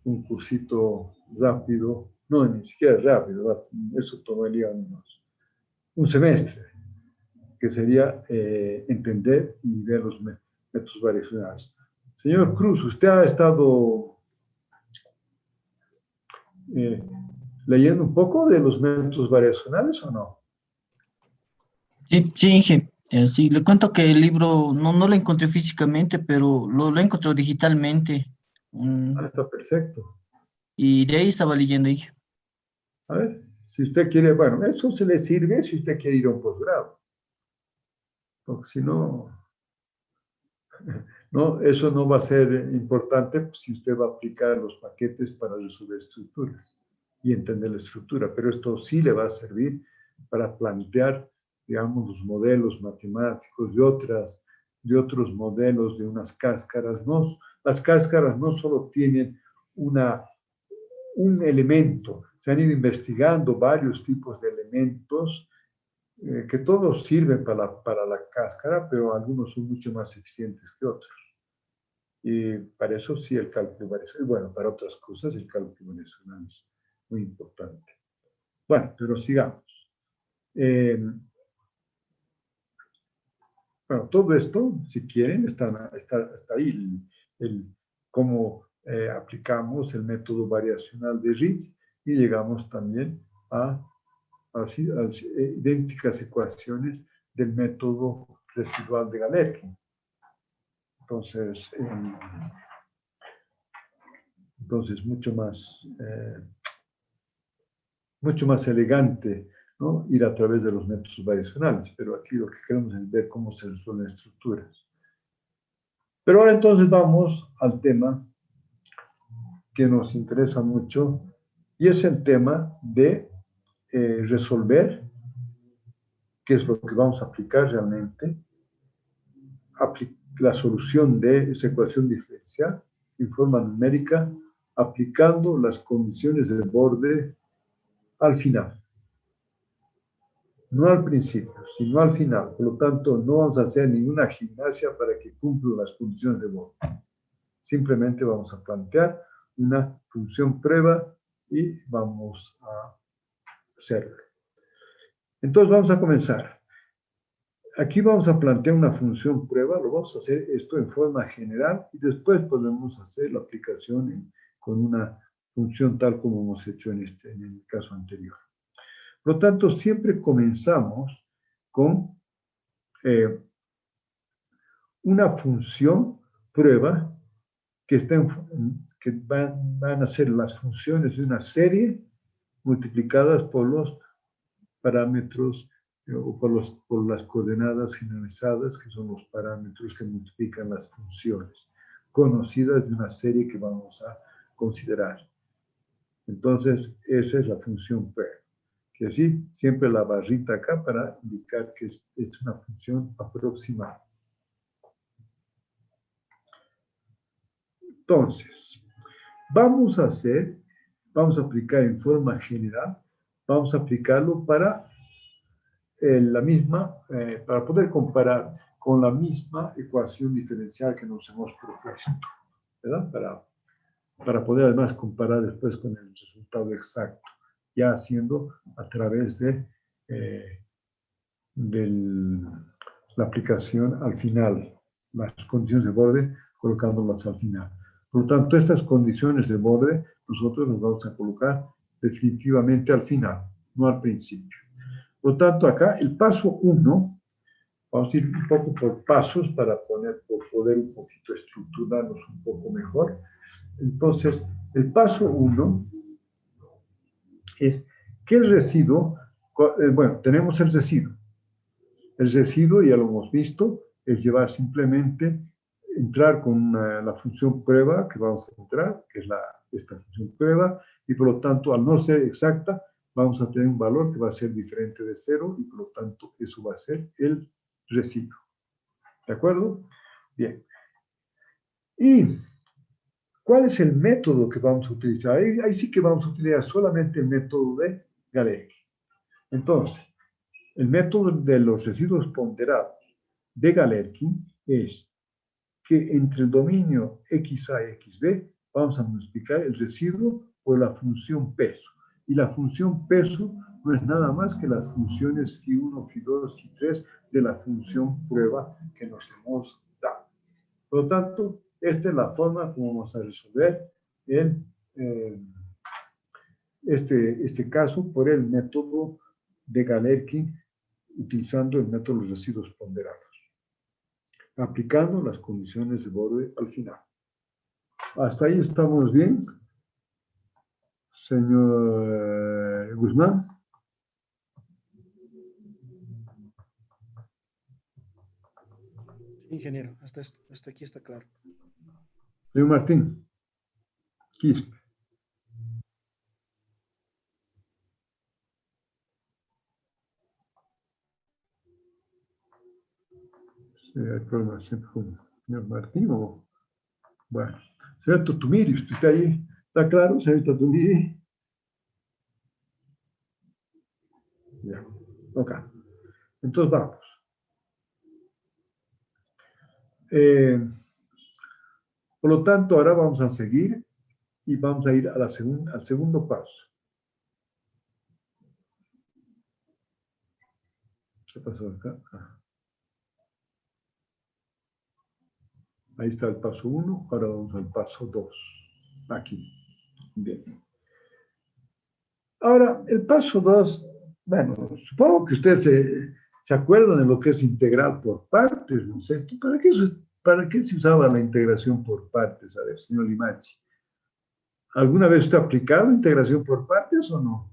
un cursito rápido, no, ni siquiera rápido, eso tomaría un semestre, que sería entender y ver los métodos variacionales. Señor Cruz, ¿usted ha estado leyendo un poco de los métodos variacionales o no? Sí, sí, Inge. Sí, le cuento que el libro no lo encontré físicamente, pero lo encontré digitalmente. Está perfecto. Y de ahí estaba leyendo, Inge. A ver, si usted quiere, bueno, eso se le sirve si usted quiere ir a un posgrado. Porque si no, eso no va a ser importante si usted va a aplicar los paquetes para resolver estructuras y entender la estructura, pero esto sí le va a servir para plantear, digamos, los modelos matemáticos de otros modelos de unas cáscaras. Las cáscaras no solo tienen un elemento, se han ido investigando varios tipos de elementos que todos sirven para la cáscara, pero algunos son mucho más eficientes que otros. Y para eso sí el cálculo variacional, bueno, para otras cosas el cálculo variacional es muy importante. Bueno, pero sigamos. Bueno, todo esto, si quieren, está ahí cómo aplicamos el método variacional de Ritz y llegamos también a idénticas ecuaciones del método residual de Galerkin. Entonces mucho más elegante, ¿no?, ir a través de los métodos variacionales, pero aquí lo que queremos es ver cómo se resuelven estructuras. Pero ahora entonces vamos al tema que nos interesa mucho, y es el tema de resolver, que es lo que vamos a aplicar realmente, la solución de esa ecuación diferencial en forma numérica, aplicando las condiciones de borde al final. no al principio, sino al final. Por lo tanto, no vamos a hacer ninguna gimnasia para que cumplan las condiciones de borde. Simplemente vamos a plantear una función prueba y vamos a hacerlo. Entonces vamos a comenzar. Aquí vamos a plantear una función prueba, lo vamos a hacer esto en forma general y después podemos hacer la aplicación con una función tal como hemos hecho en el caso anterior. Por lo tanto, siempre comenzamos con una función prueba que van a ser las funciones de una serie multiplicadas por los parámetros o por las coordenadas generalizadas, que son los parámetros que multiplican las funciones conocidas de una serie que vamos a considerar. Entonces, esa es la función prueba. Que así, siempre la barrita acá para indicar que es una función aproximada. Entonces, vamos a aplicar en forma general, vamos a aplicarlo para para poder comparar con la misma ecuación diferencial que nos hemos propuesto, ¿verdad? Para poder además comparar después con el resultado exacto, ya haciendo a través de la aplicación al final, las condiciones de borde, colocándolas al final. Por lo tanto, estas condiciones de borde nosotros las vamos a colocar definitivamente al final, no al principio. Por lo tanto, acá el paso 1, vamos a ir un poco por pasos para poder un poquito estructurarnos un poco mejor. Entonces, el paso 1 es que el residuo, bueno, tenemos el residuo. El residuo, ya lo hemos visto, es llevar simplemente, entrar con la función prueba que vamos a entrar, que es esta función prueba, y por lo tanto, al no ser exacta, vamos a tener un valor que va a ser diferente de 0, y por lo tanto, eso va a ser el residuo. ¿De acuerdo? Bien. ¿Y cuál es el método que vamos a utilizar? Ahí sí que vamos a utilizar solamente el método de Galerki. Entonces, el método de los residuos ponderados de Galerki es que entre el dominio XA y XB vamos a multiplicar el residuo por la función peso. Y la función peso no es nada más que las funciones phi1, phi2, phi3 de la función prueba que nos hemos dado. Por lo tanto, esta es la forma como vamos a resolver este caso por el método de Galerki, utilizando el método de los residuos ponderados, aplicando las condiciones de borde al final. ¿Hasta ahí estamos bien? Señor Guzmán. Ingeniero, hasta aquí está claro. Señor Martín. Quispe. Sí, hay problemas siempre con el señor Martín o... Bueno, señor Totumiri, ¿usted está ahí? ¿Está claro, señor Totumiri? Ya, ok. Entonces vamos. Por lo tanto, ahora vamos a seguir y vamos a ir a al segundo paso. ¿Qué pasó acá? Ahí está el paso 1, ahora vamos al paso 2. Aquí. Bien. Ahora, el paso 2, bueno, supongo que ustedes se acuerdan de lo que es integral por partes, ¿no sé? ¿Para qué se usaba la integración por partes? A ver, señor Limachi. ¿Alguna vez usted ha aplicado integración por partes o no?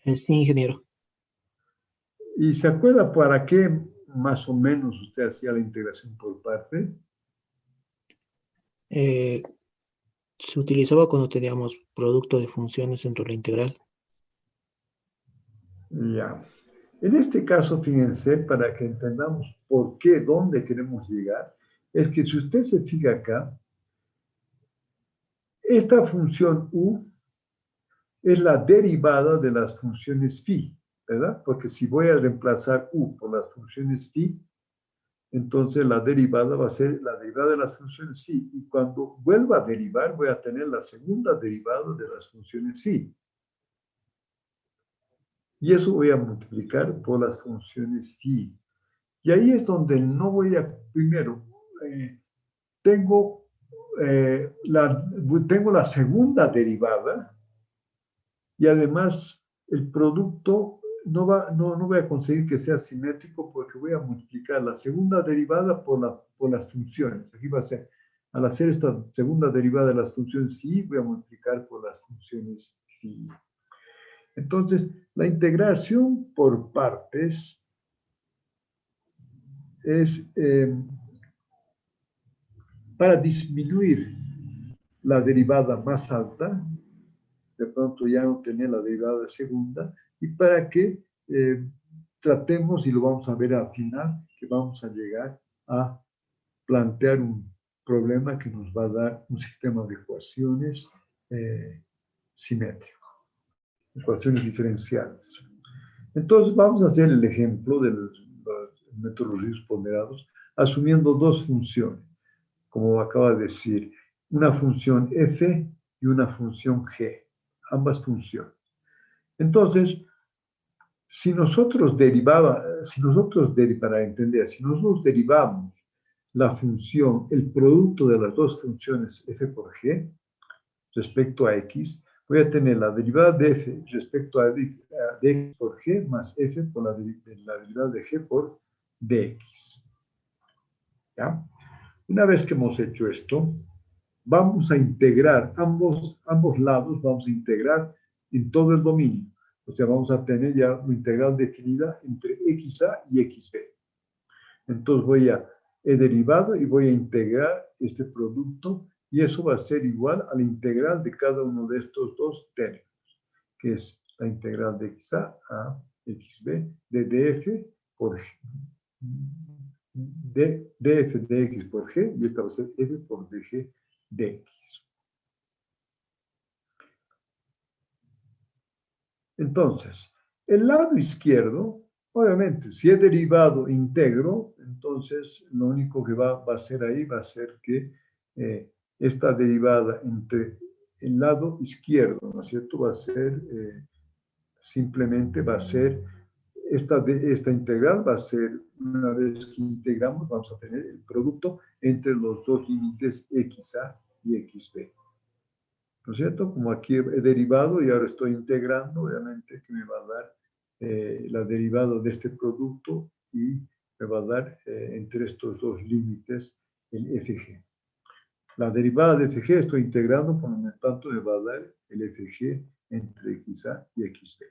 Sí, ingeniero. ¿Y se acuerda para qué más o menos usted hacía la integración por partes? Se utilizaba cuando teníamos producto de funciones dentro de la integral. Ya. En este caso, fíjense, para que entendamos por qué, dónde queremos llegar, es que si usted se fija acá, esta función u es la derivada de las funciones phi. ¿verdad? Porque si voy a reemplazar u por las funciones phi, entonces la derivada va a ser la derivada de las funciones phi. Y cuando vuelva a derivar, voy a tener la segunda derivada de las funciones phi. Y eso voy a multiplicar por las funciones phi. Y ahí es donde no voy a, primero, tengo la segunda derivada y además el producto no voy a conseguir que sea simétrico porque voy a multiplicar la segunda derivada por las funciones. Aquí va a ser, al hacer esta segunda derivada de las funciones phi, voy a multiplicar por las funciones phi. Entonces, la integración por partes es para disminuir la derivada más alta, de pronto ya no tener la derivada segunda, y para que tratemos, y lo vamos a ver al final, que vamos a llegar a plantear un problema que nos va a dar un sistema de ecuaciones simétrico, ecuaciones diferenciales. Entonces vamos a hacer el ejemplo de los metodologías ponderados, asumiendo dos funciones, como acaba de decir, una función f y una función g, ambas funciones. Entonces, si nosotros derivamos la función, el producto de las dos funciones f por g respecto a x, voy a tener la derivada de f respecto a de x por g más f por la derivada de g por dx. ¿Ya? Una vez que hemos hecho esto, vamos a integrar ambos lados, vamos a integrar en todo el dominio. O sea, vamos a tener ya una integral definida entre xa y xb. Entonces he derivado y voy a integrar este producto y eso va a ser igual a la integral de cada uno de estos dos términos, que es la integral de xa a xb de df por g, df de x por g, y esta va a ser f por dg de x. Entonces, el lado izquierdo, obviamente, si he derivado integro, entonces lo único que va a hacer ahí va a ser que esta derivada entre el lado izquierdo, ¿no es cierto? Va a ser, simplemente va a ser, esta integral va a ser, una vez que integramos, vamos a tener el producto entre los dos límites xa y xb. ¿No es cierto? Como aquí he derivado y ahora estoy integrando, obviamente que me va a dar la derivada de este producto y me va a dar entre estos dos límites el fg. La derivada de fg estoy integrando, por lo tanto me va a dar el fg entre xa y xb.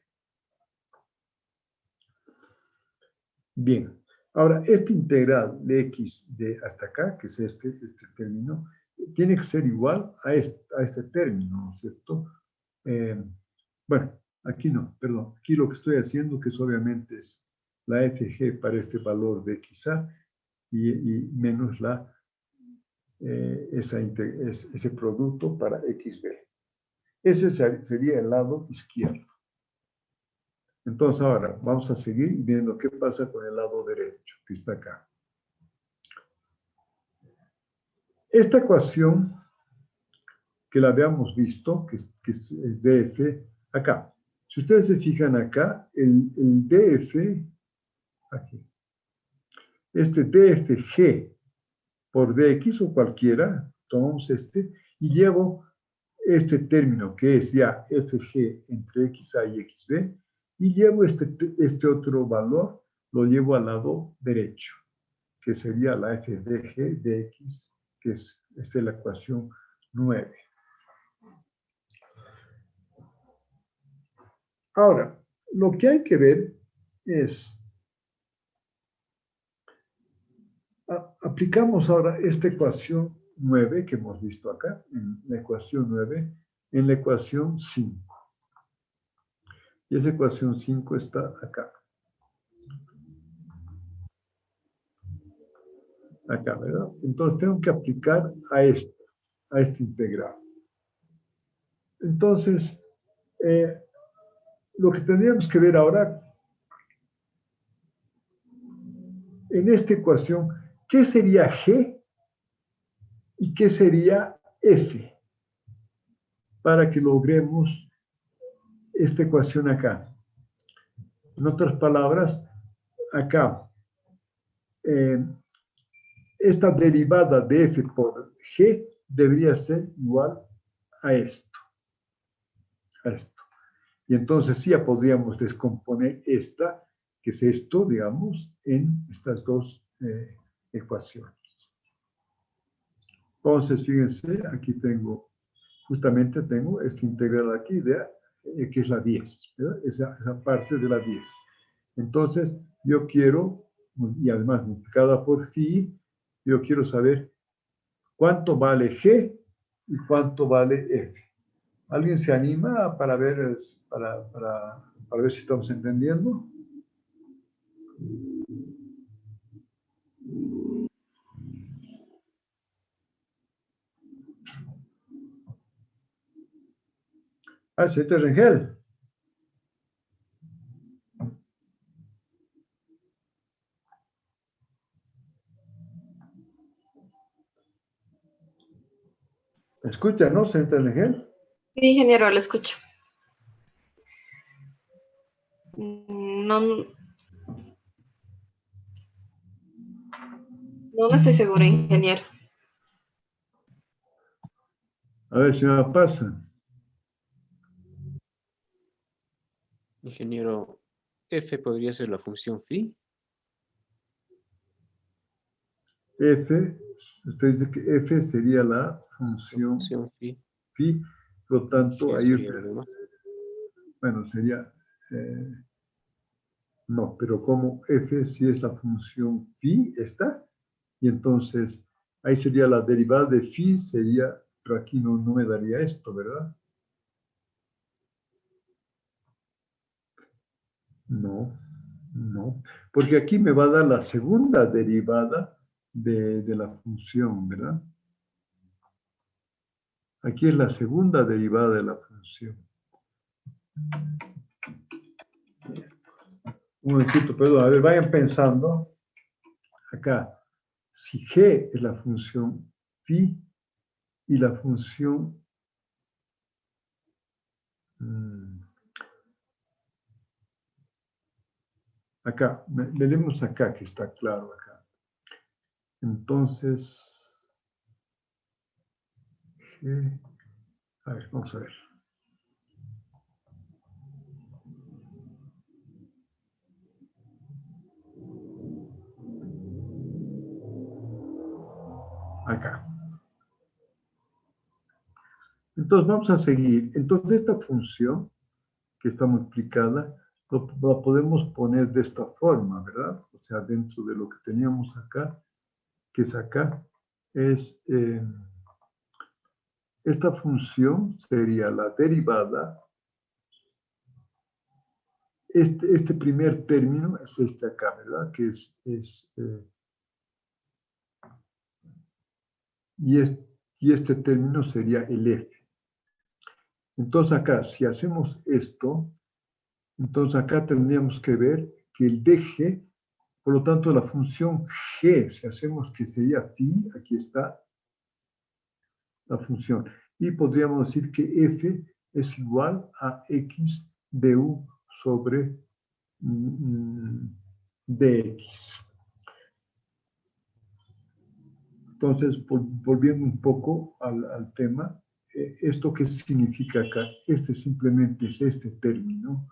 Bien, ahora esta integral de x de hasta acá, que es este término, tiene que ser igual a este término, ¿no es cierto? Bueno, aquí no, perdón. Aquí lo que estoy haciendo, que es obviamente es la fg para este valor de xa y menos ese producto para xb. Ese sería el lado izquierdo. Entonces ahora vamos a seguir viendo qué pasa con el lado derecho, que está acá. Esta ecuación que la habíamos visto, que es df, acá. Si ustedes se fijan acá, el df, aquí, este dfg por dx o cualquiera, tomamos este, y llevo este término que es ya fg entre xa y xb, y llevo este otro valor, lo llevo al lado derecho, que sería la f de g de x, que esta es la ecuación 9. Ahora, lo que hay que ver es, aplicamos ahora esta ecuación 9 que hemos visto acá, en la ecuación 9, en la ecuación 5. Y esa ecuación 5 está acá. Acá, ¿verdad? Entonces tengo que aplicar a este integral. Entonces, lo que tendríamos que ver ahora, en esta ecuación, ¿qué sería G y qué sería F? Para que logremos esta ecuación acá. En otras palabras, acá, esta derivada de F por G debería ser igual a esto. Y entonces sí ya podríamos descomponer esta, que es esto, digamos, en estas dos ecuaciones. Entonces, fíjense, aquí justamente tengo esta integral aquí, que es la 10, ¿verdad? Esa parte de la 10. Entonces, yo quiero, y además multiplicada por phi, yo quiero saber cuánto vale G y cuánto vale F. ¿Alguien se anima para ver si estamos entendiendo? Sí, este es Rengel. ¿Escucha, no, señor Rengel? Sí, ingeniero, lo escucho. No estoy segura, ingeniero. A ver si me pasa. Ingeniero, F podría ser la función phi. F, usted dice que F sería la función Phi. phi, por lo tanto, ahí, Sería lo demás. bueno, sería, no, pero como F si es la función phi, ¿está? Y entonces, ahí sería la derivada de phi, sería, pero aquí no me daría esto, ¿verdad? No, porque aquí me va a dar la segunda derivada de la función, ¿verdad? Aquí es la segunda derivada de la función. Un momentito, perdón, a ver, vayan pensando. Acá, si G es la función phi y la función... acá, leemos acá, que está claro acá. Entonces, G, a ver, vamos a ver. Acá. Entonces, vamos a seguir. Entonces, esta función que está multiplicada, la podemos poner de esta forma, ¿verdad? O sea, dentro de lo que teníamos acá, que es acá, es... esta función sería la derivada. Este primer término es este acá, ¿verdad? Que y este término sería el F. Entonces acá, si hacemos esto, entonces acá tendríamos que ver que el dg, por lo tanto la función g, si hacemos que sería phi, aquí está la función. Y podríamos decir que f es igual a x du sobre dx. Entonces, volviendo un poco al tema, ¿esto qué significa acá? Simplemente es este término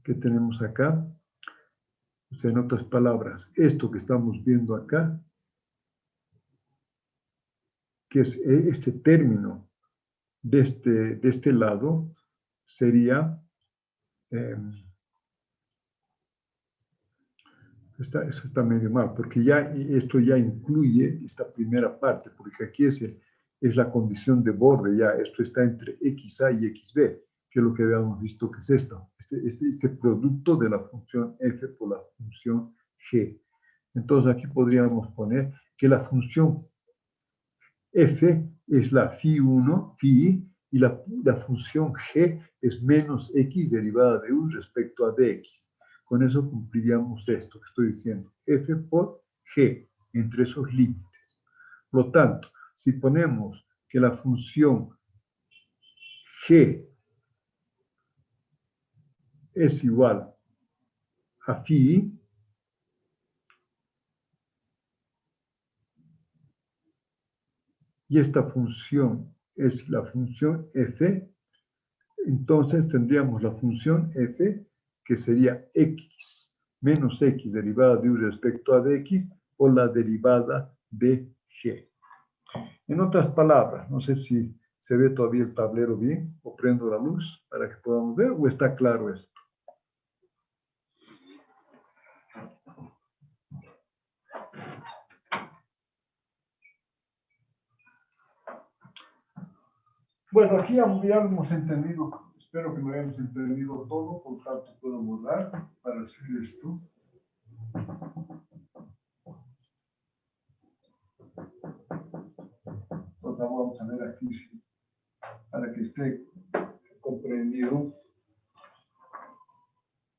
que tenemos acá. O sea, en otras palabras, esto que estamos viendo acá, que es este término de este lado, sería... eso está medio mal, porque esto ya incluye esta primera parte, porque aquí es la condición de borde, ya esto está entre XA y XB, que es lo que habíamos visto que es esto, este producto de la función f por la función g. Entonces aquí podríamos poner que la función f es la phi1, phi, y la función g es menos x derivada de u respecto a dx. Con eso cumpliríamos esto que estoy diciendo. F por G, entre esos límites. Por lo tanto, si ponemos que la función G es igual a phi, y esta función es la función f, entonces tendríamos la función f que sería x menos x derivada de u respecto a dx o la derivada de g. En otras palabras, no sé si se ve todavía el tablero bien o prendo la luz para que podamos ver o está claro esto. Bueno, aquí ya lo hemos entendido, espero que lo hayamos entendido todo, por tanto puedo borrar para hacer esto. Entonces vamos a ver aquí para que esté comprendido.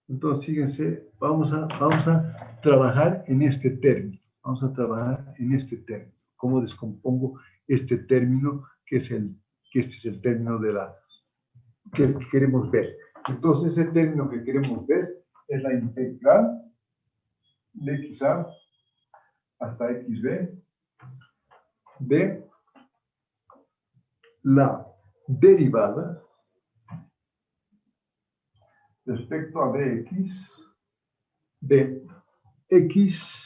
Entonces, fíjense, vamos a trabajar en este término. Vamos a trabajar en este término. ¿Cómo descompongo este término que este es el término que queremos ver? Entonces, ese término que queremos ver es la integral de x a hasta xb de la derivada respecto a dx de x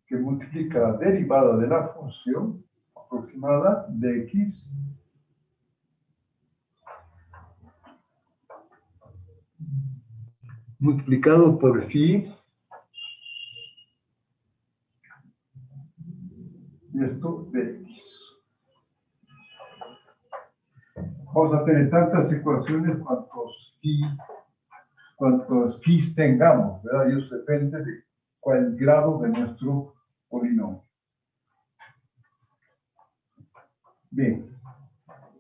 que multiplica la derivada de la función aproximada de x multiplicado por phi, y esto de x. Vamos a tener tantas ecuaciones cuantos phi tengamos, ¿verdad? Y eso depende de cuál es el grado de nuestro polinomio. Bien.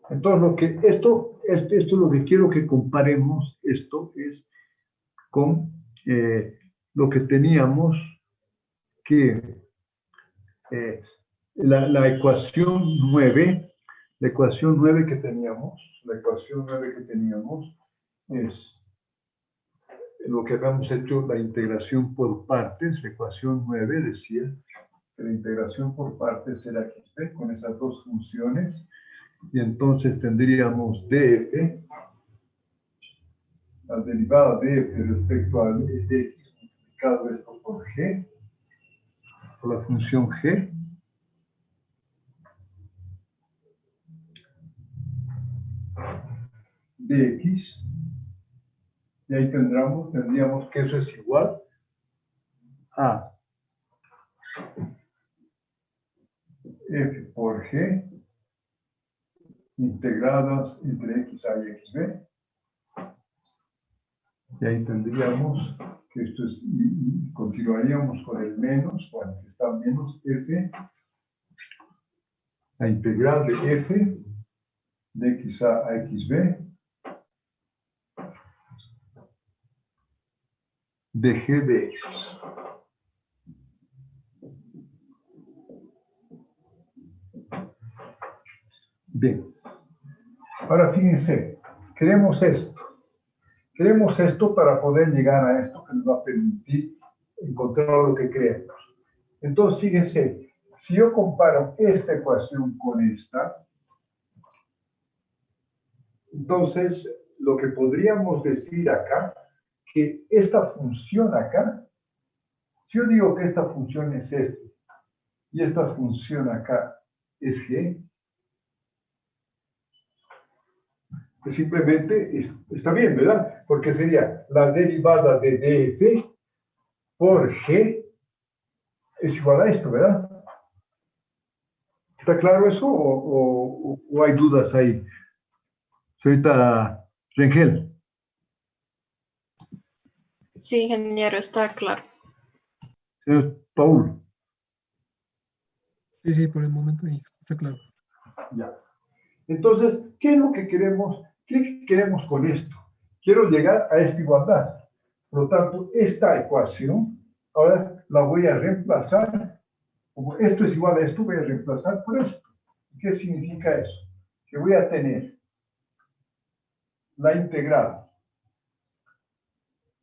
Entonces, esto es lo que quiero que comparemos. Esto es con lo que teníamos que la ecuación 9, la ecuación 9 que teníamos es lo que habíamos hecho, la integración por partes. La ecuación 9 decía que la integración por partes era xp con esas dos funciones, y entonces tendríamos df, la derivada de f respecto a dx multiplicado esto por g, por la función g, dx, y ahí tendríamos que eso es igual a f por g integradas entre xa y xb, y ahí tendríamos que esto es, y continuaríamos con el menos, bueno, que está menos f, la integral de f de xa a xb de g de x. Bien, ahora fíjense, queremos esto para poder llegar a esto que nos va a permitir encontrar lo que queremos. Entonces, fíjense, si yo comparo esta ecuación con esta, entonces lo que podríamos decir acá, que esta función acá, si yo digo que esta función es f y esta función acá es g, pues simplemente está bien, ¿verdad? Porque sería la derivada de df por g es igual a esto, ¿verdad? ¿Está claro eso o hay dudas ahí? Señorita Rengel. Sí, ingeniero, está claro. Señor Paul. Sí, por el momento está claro. Ya. Entonces, ¿qué es lo que queremos ¿Qué queremos con esto? Quiero llegar a esta igualdad. Por lo tanto, esta ecuación, ahora la voy a reemplazar. Como esto es igual a esto, voy a reemplazar por esto. ¿Qué significa eso? Que voy a tener la integral,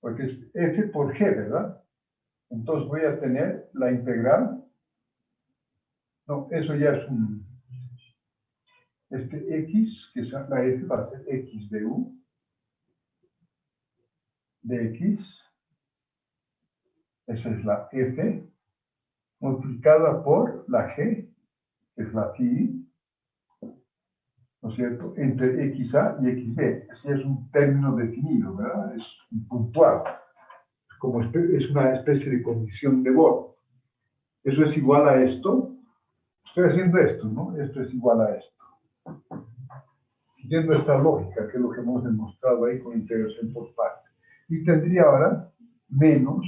porque es f por g, ¿verdad? Entonces voy a tener la integral. No, eso ya es un... Este x, que es la f, va a ser x de u, de x. Esa es la f, multiplicada por la g, que es la phi, ¿no es cierto?, entre xa y xb. Ese es un término definido, ¿verdad? Es puntual. Como es una especie de condición de Born. Eso es igual a esto. Estoy haciendo esto, ¿no? Esto es igual a esto. Siguiendo esta lógica, que es lo que hemos demostrado ahí con integración por partes. Y tendría ahora menos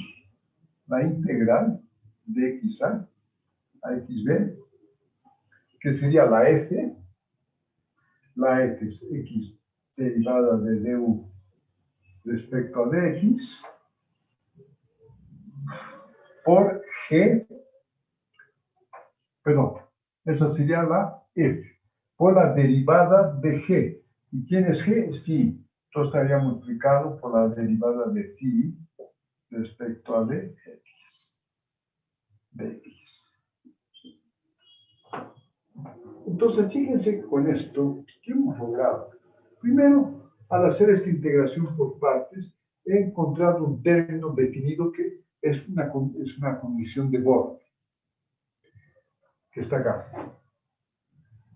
la integral de xa a xb, que sería la f. La f es x derivada de du respecto a dx por g, perdón, esa sería la f, por la derivada de g. ¿Y quién es g? Es phi. Esto estaría multiplicado por la derivada de phi respecto a dx. Entonces, fíjense que con esto, ¿qué hemos logrado? Primero, al hacer esta integración por partes, he encontrado un término definido que es una condición de Born, que está acá.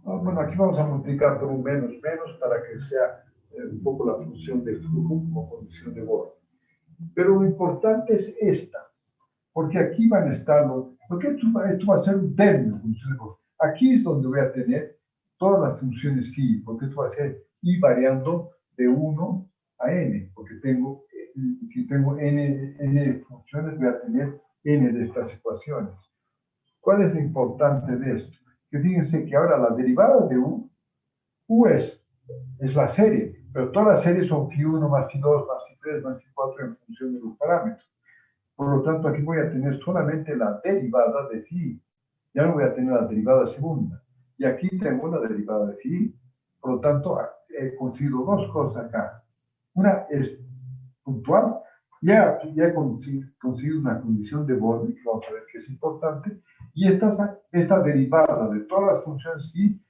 Bueno, aquí vamos a multiplicar por un menos para que sea un poco la función de flujo como condición de Born. Pero lo importante es esta, porque aquí van a estar porque esto va a ser un término, función de Born. Aquí es donde voy a tener todas las funciones phi, porque esto va a ser i variando de 1 a n, porque si tengo n funciones, voy a tener n de estas ecuaciones. ¿Cuál es lo importante de esto? Que fíjense que ahora la derivada de u es la serie, pero todas las series son phi1 más phi2 más phi3 más phi4 en función de los parámetros. Por lo tanto, aquí voy a tener solamente la derivada de phi. Ya no voy a tener la derivada segunda. Y aquí tengo la derivada de phi. Por lo tanto, he conseguido dos cosas acá. Una es puntual. Ya he conseguido una condición de Born, que vamos a ver que es importante. Y esta derivada de todas las funciones phi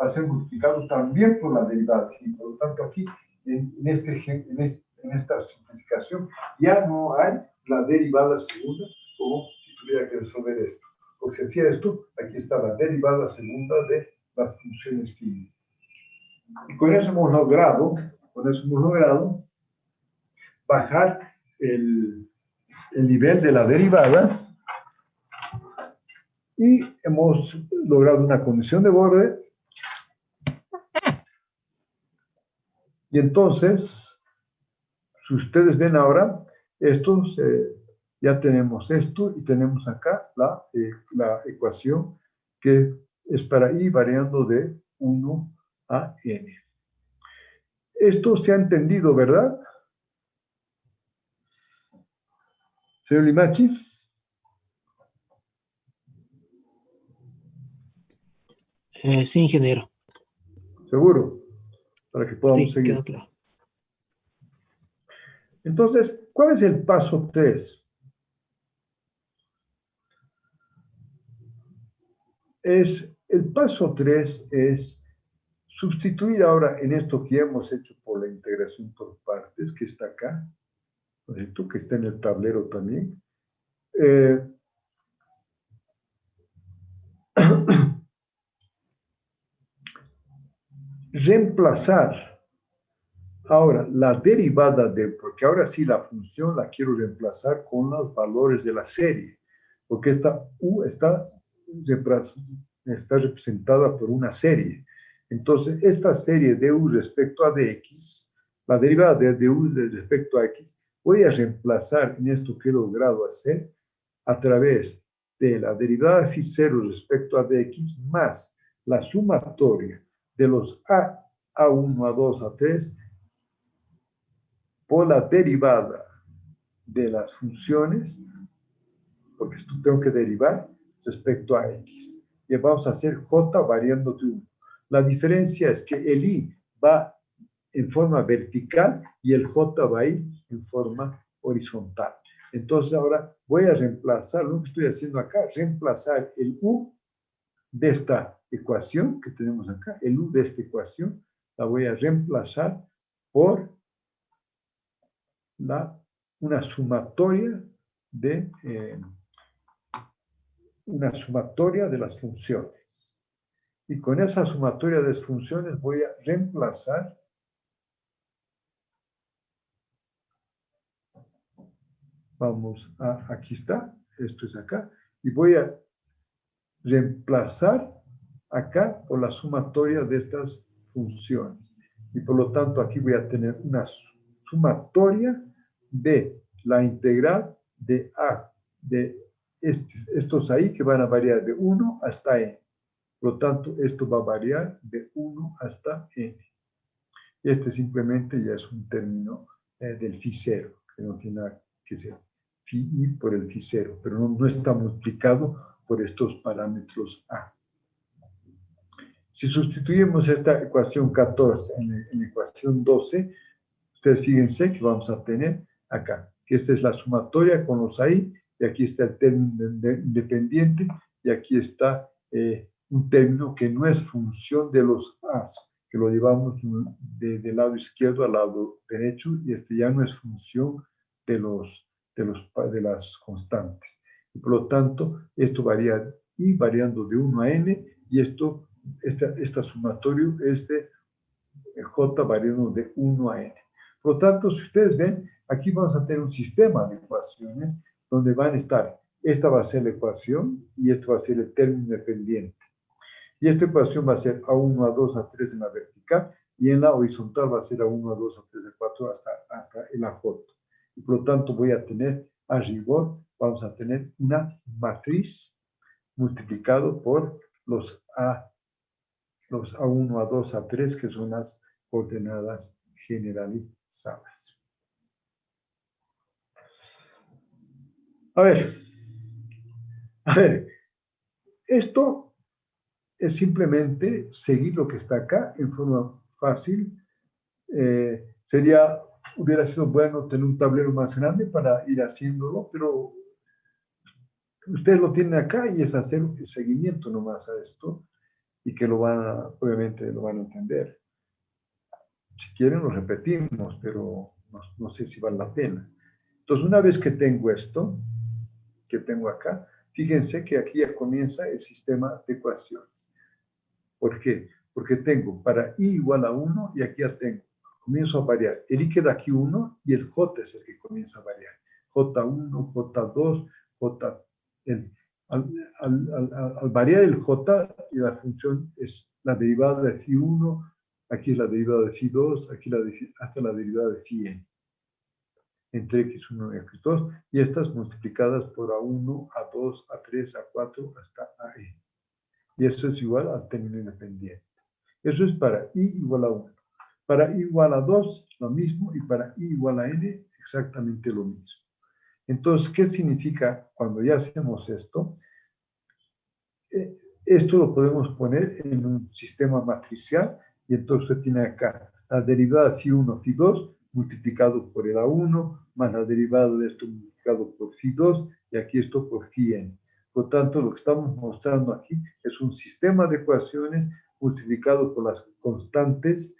va a ser multiplicado también por la derivada de phi. Por lo tanto, aquí, en esta simplificación, ya no hay la derivada segunda, como si tuviera que resolver esto. Porque si hacía esto, aquí está la derivada segunda de las funciones phi. Y con eso hemos logrado bajar el nivel de la derivada y hemos logrado una condición de borde. Y entonces, si ustedes ven ahora, ya tenemos esto y tenemos acá la ecuación que es para i variando de 1 a n. Esto se ha entendido, ¿verdad? Señor Limachi. Sí, ingeniero. ¿Seguro? Para que podamos Sí, seguir. queda claro. Entonces, ¿cuál es el paso 3? El paso 3 es sustituir ahora en esto que hemos hecho por la integración por partes, que está acá, ¿correcto? Que está en el tablero también. Reemplazar ahora la derivada porque ahora sí la función la quiero reemplazar con los valores de la serie, porque esta u está representada por una serie. Entonces, esta serie de u respecto a dx, la derivada de u respecto a x, voy a reemplazar en esto que he logrado hacer a través de la derivada de phi0 respecto a dx más la sumatoria de los a A1, A2, A3 por la derivada de las funciones, porque esto tengo que derivar respecto a X. Y vamos a hacer J variando de 1. La diferencia es que el I va en forma vertical y el J va a ir en forma horizontal. Entonces ahora voy a reemplazar, lo que estoy haciendo acá, reemplazar el U de esta ecuación que tenemos acá, el U de esta ecuación, la voy a reemplazar por una sumatoria de las funciones. Y con esa sumatoria de las funciones voy a reemplazar aquí está, esto es acá, y voy a reemplazar acá por la sumatoria de estas funciones. Y por lo tanto aquí voy a tener una sumatoria de la integral de A, de estos ahí que van a variar de 1 hasta n. Por lo tanto, esto va a variar de 1 hasta n. Este simplemente ya es un término del phi 0, que no tiene nada que ser. Phi i por el phi 0, pero no está multiplicado por estos parámetros A. Si sustituimos esta ecuación 14 en la ecuación 12, ustedes fíjense que vamos a tener acá, que esta es la sumatoria con los ahí, y aquí está el término independiente, y aquí está un término que no es función de los A's, que lo llevamos del lado izquierdo al lado derecho, y este ya no es función de las constantes. Y por lo tanto, esto varía y variando de 1 a n, y esta sumatorio es de j variando de 1 a n. Por lo tanto, si ustedes ven, aquí vamos a tener un sistema de ecuaciones donde van a estar, esta va a ser la ecuación y esto va a ser el término independiente. Y esta ecuación va a ser A1, A2, A3 en la vertical, y en la horizontal va a ser A1, A2, A3, A4 hasta el AJ. Y por lo tanto voy a tener, a rigor, vamos a tener una matriz multiplicado por los A1, A2, A3, que son las coordenadas generalizadas. A ver, esto es simplemente seguir lo que está acá en forma fácil. Hubiera sido bueno tener un tablero más grande para ir haciéndolo, pero ustedes lo tienen acá y es hacer el seguimiento nomás a esto y que obviamente lo van a entender. Si quieren lo repetimos, pero no sé si vale la pena. Entonces, una vez que tengo esto, que tengo acá, fíjense que aquí ya comienza el sistema de ecuaciones. ¿Por qué? Porque tengo para i igual a 1 y aquí ya tengo, comienzo a variar. El i queda aquí 1 y el j es el que comienza a variar. J1, J2, J. Al variar el j, la función es la derivada de phi 1, aquí es la derivada de phi 2, aquí hasta la derivada de phi n. Entre x1 y x2, y estas multiplicadas por a1, a2, a3, a4, hasta an. Y eso es igual al término independiente. Eso es para i igual a 1. Para i igual a 2, lo mismo, y para i igual a n, exactamente lo mismo. Entonces, ¿qué significa cuando ya hacemos esto? Esto lo podemos poner en un sistema matricial, y entonces usted tiene acá la derivada phi 1, phi 2, multiplicado por el A1, más la derivada de esto multiplicado por phi 2, y aquí esto por phi n. Por lo tanto, lo que estamos mostrando aquí es un sistema de ecuaciones multiplicado por las constantes,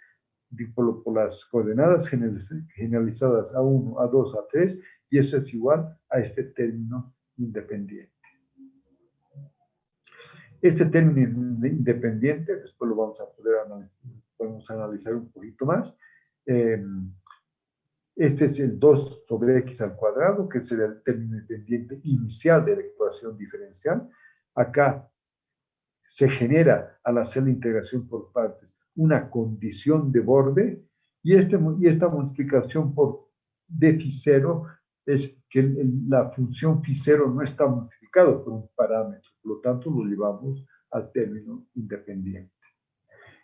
por las coordenadas generalizadas A1, A2, A3, y eso es igual a este término independiente. Este término independiente, después lo vamos a poder analizar un poquito más. Este es el 2 sobre x al cuadrado, que sería el término independiente inicial de la ecuación diferencial. Acá se genera, al hacer la integración por partes, una condición de borde, y esta multiplicación por d phi 0 es que la función phi 0 no está multiplicado por un parámetro, por lo tanto lo llevamos al término independiente.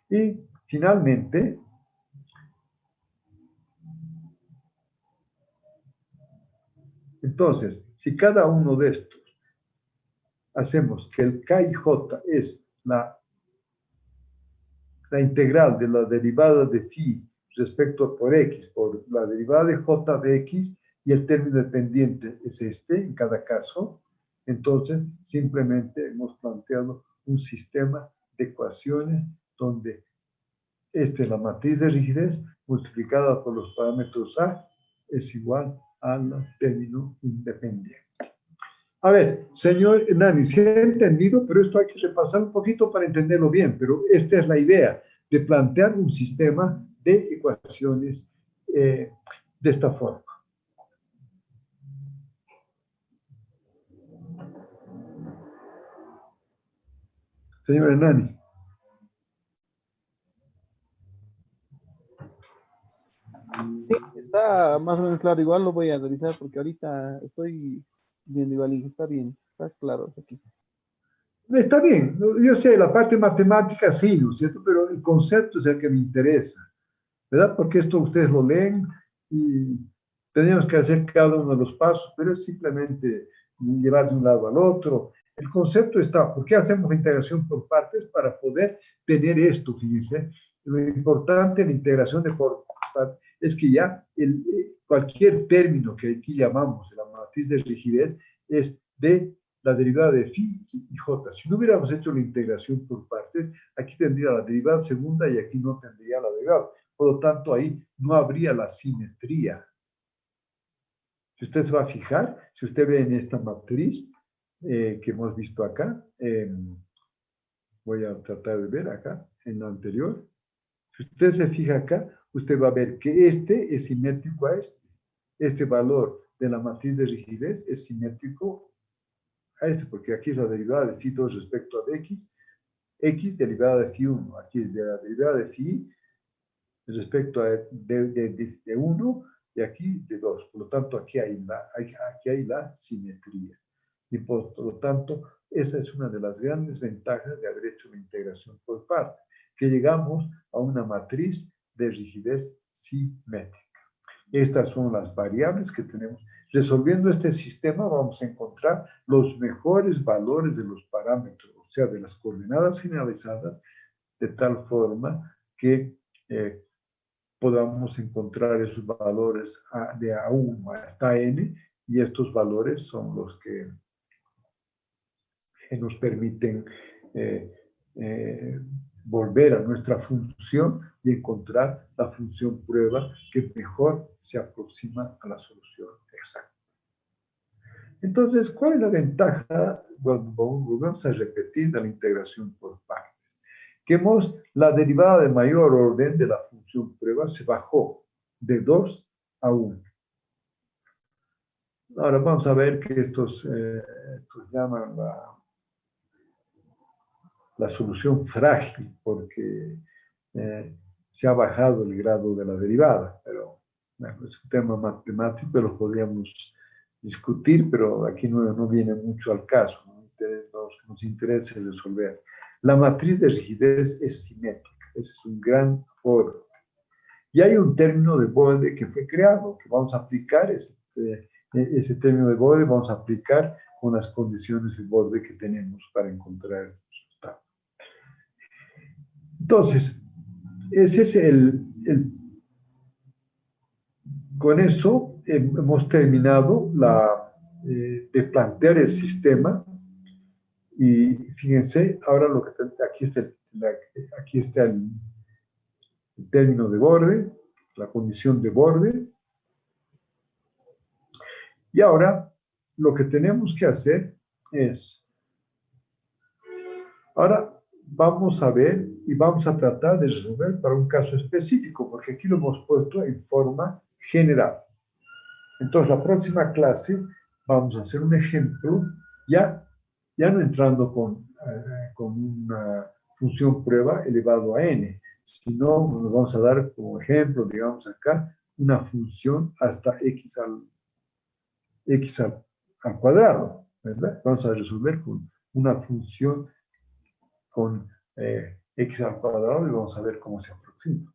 Y finalmente, entonces, si cada uno de estos hacemos que el K y J es la integral de la derivada de phi respecto por x, por la derivada de j de x, y el término dependiente es este en cada caso, entonces simplemente hemos planteado un sistema de ecuaciones donde esta es la matriz de rigidez multiplicada por los parámetros A es igual al término independiente. A ver, señor Nani, se ha entendido, pero esto hay que repasar un poquito para entenderlo bien, pero esta es la idea de plantear un sistema de ecuaciones de esta forma. Señor Nani. Sí, está más o menos claro. Igual lo voy a analizar porque ahorita estoy viendo igual y está bien, está claro aquí. Está bien, yo sé, la parte matemática sí, ¿no es cierto? Pero el concepto es el que me interesa, ¿verdad? Porque esto ustedes lo leen y tenemos que hacer cada uno de los pasos, pero es simplemente llevar de un lado al otro. El concepto está, ¿por qué hacemos la integración por partes? Para poder tener esto, fíjense. Lo importante en la integración de por partes es que ya cualquier término que aquí llamamos de la matriz de rigidez es de la derivada de phi y j. Si no hubiéramos hecho la integración por partes, aquí tendría la derivada segunda y aquí no tendría la derivada. Por lo tanto, ahí no habría la simetría. Si usted se va a fijar, si usted ve en esta matriz que hemos visto acá, voy a tratar de ver acá, en la anterior. Si usted se fija acá, usted va a ver que este es simétrico a este. Este valor de la matriz de rigidez es simétrico a este, porque aquí es la derivada de phi 2 respecto a x, x derivada de phi 1, aquí es de la derivada de phi respecto a de 1 y aquí de 2. Por lo tanto, aquí hay la simetría. Y por lo tanto, esa es una de las grandes ventajas de haber hecho la integración por partes, que llegamos a una matriz de rigidez simétrica. Estas son las variables que tenemos. Resolviendo este sistema vamos a encontrar los mejores valores de los parámetros, o sea, de las coordenadas generalizadas, de tal forma que podamos encontrar esos valores de A1 hasta N, y estos valores son los que nos permiten volver a nuestra función y encontrar la función prueba que mejor se aproxima a la solución exacta. Entonces, ¿cuál es la ventaja? Bueno, volvemos a repetir de la integración por partes. Que la derivada de mayor orden de la función prueba se bajó de 2 a 1. Ahora vamos a ver que estos llaman la solución frágil, porque se ha bajado el grado de la derivada, pero bueno, es un tema matemático, lo podríamos discutir, pero aquí no viene mucho al caso, nos interesa resolver. La matriz de rigidez es simétrica, ese es un gran foro. Y hay un término de borde que fue creado, que vamos a aplicar, ese término de borde vamos a aplicar con las condiciones de borde que tenemos para encontrar el resultado. Entonces, ese es con eso hemos terminado de plantear el sistema. Y fíjense, ahora aquí está el término de borde, la condición de borde. Y ahora lo que tenemos que hacer es, ahora vamos a ver y vamos a tratar de resolver para un caso específico, porque aquí lo hemos puesto en forma general. Entonces, la próxima clase vamos a hacer un ejemplo, ya no entrando con una función prueba elevado a n, sino nos vamos a dar como ejemplo, digamos acá, una función hasta x al cuadrado, ¿verdad? Vamos a resolver con una función con x al cuadrado y vamos a ver cómo se aproxima.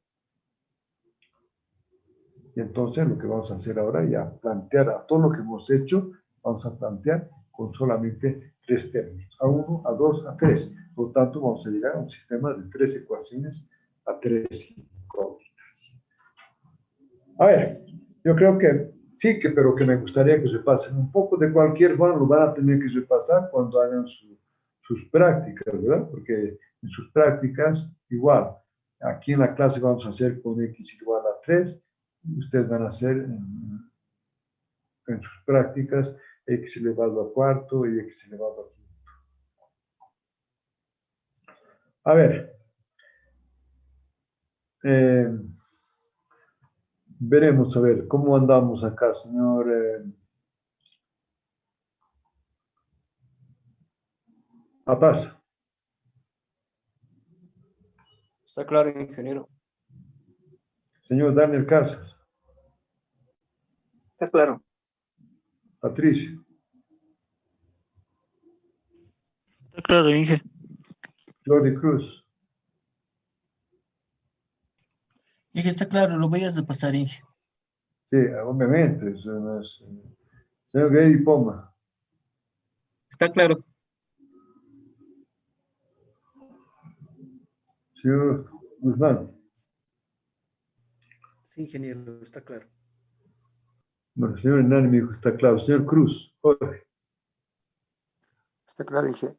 Y entonces lo que vamos a hacer ahora ya plantear a todo lo que hemos hecho, vamos a plantear con solamente 3 términos, A1, A2, A3. Por lo tanto, vamos a llegar a un sistema de 3 ecuaciones a 3 incógnitas. A ver, yo creo que sí, pero que me gustaría que se pasen un poco. De cualquier forma, lo van a tener que repasar cuando hagan sus prácticas, ¿verdad? Porque en sus prácticas, igual, aquí en la clase vamos a hacer con x igual a 3. Ustedes van a hacer en sus prácticas x elevado a cuarto y x elevado a quinto. A ver, veremos a ver cómo andamos acá, señor Apasa. Está claro, ingeniero. Señor Daniel Casas. Está claro. Patricia. Está claro, Inge. Lori Cruz. Inge, está claro, lo voy a repasar, Inge. Sí, obviamente. Eso no es, señor Gay Poma. Está claro. Señor Guzmán. Sí, ingeniero, está claro. Bueno, señor Hernán me dijo, está claro. Señor Cruz. Jorge. Está claro, Inge.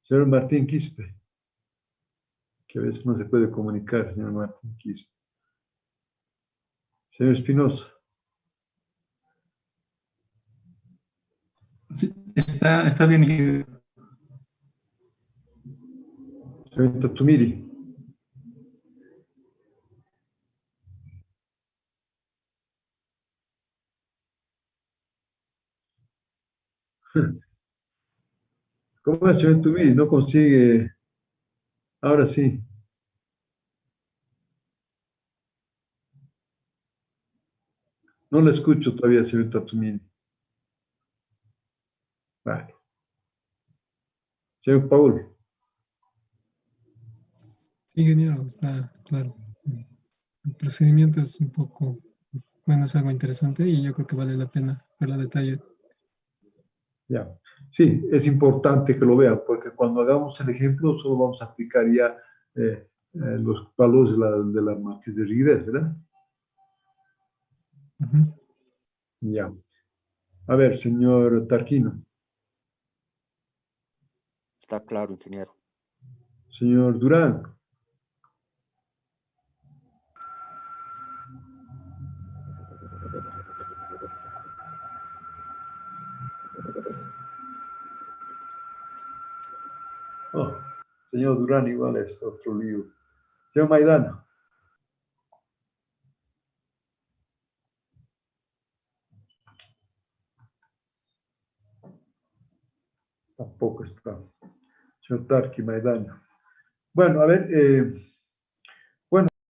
Señor Martín Quispe. Que a veces no se puede comunicar, señor Martín Quispe. Señor Espinosa. Sí, está bien, Inge. Señor Tatumiri. ¿Cómo es, señor Tatumiri? No consigue. Ahora sí. No le escucho todavía, señor Tatumiri. Vale. Señor Paul. Sí, ingeniero, está claro. El procedimiento es un poco, bueno, es algo interesante y yo creo que vale la pena ver a detalle. Ya. Sí, es importante que lo vean, porque cuando hagamos el ejemplo solo vamos a aplicar ya los valores de la matriz de rigidez, ¿verdad? Ujú. Ya. A ver, señor Tarquino. Está claro, ingeniero. Señor Durán. Oh, señor Durán igual es otro lío. Señor Maidana. Tampoco está. Señor Tarqui Maidana. Bueno, a ver,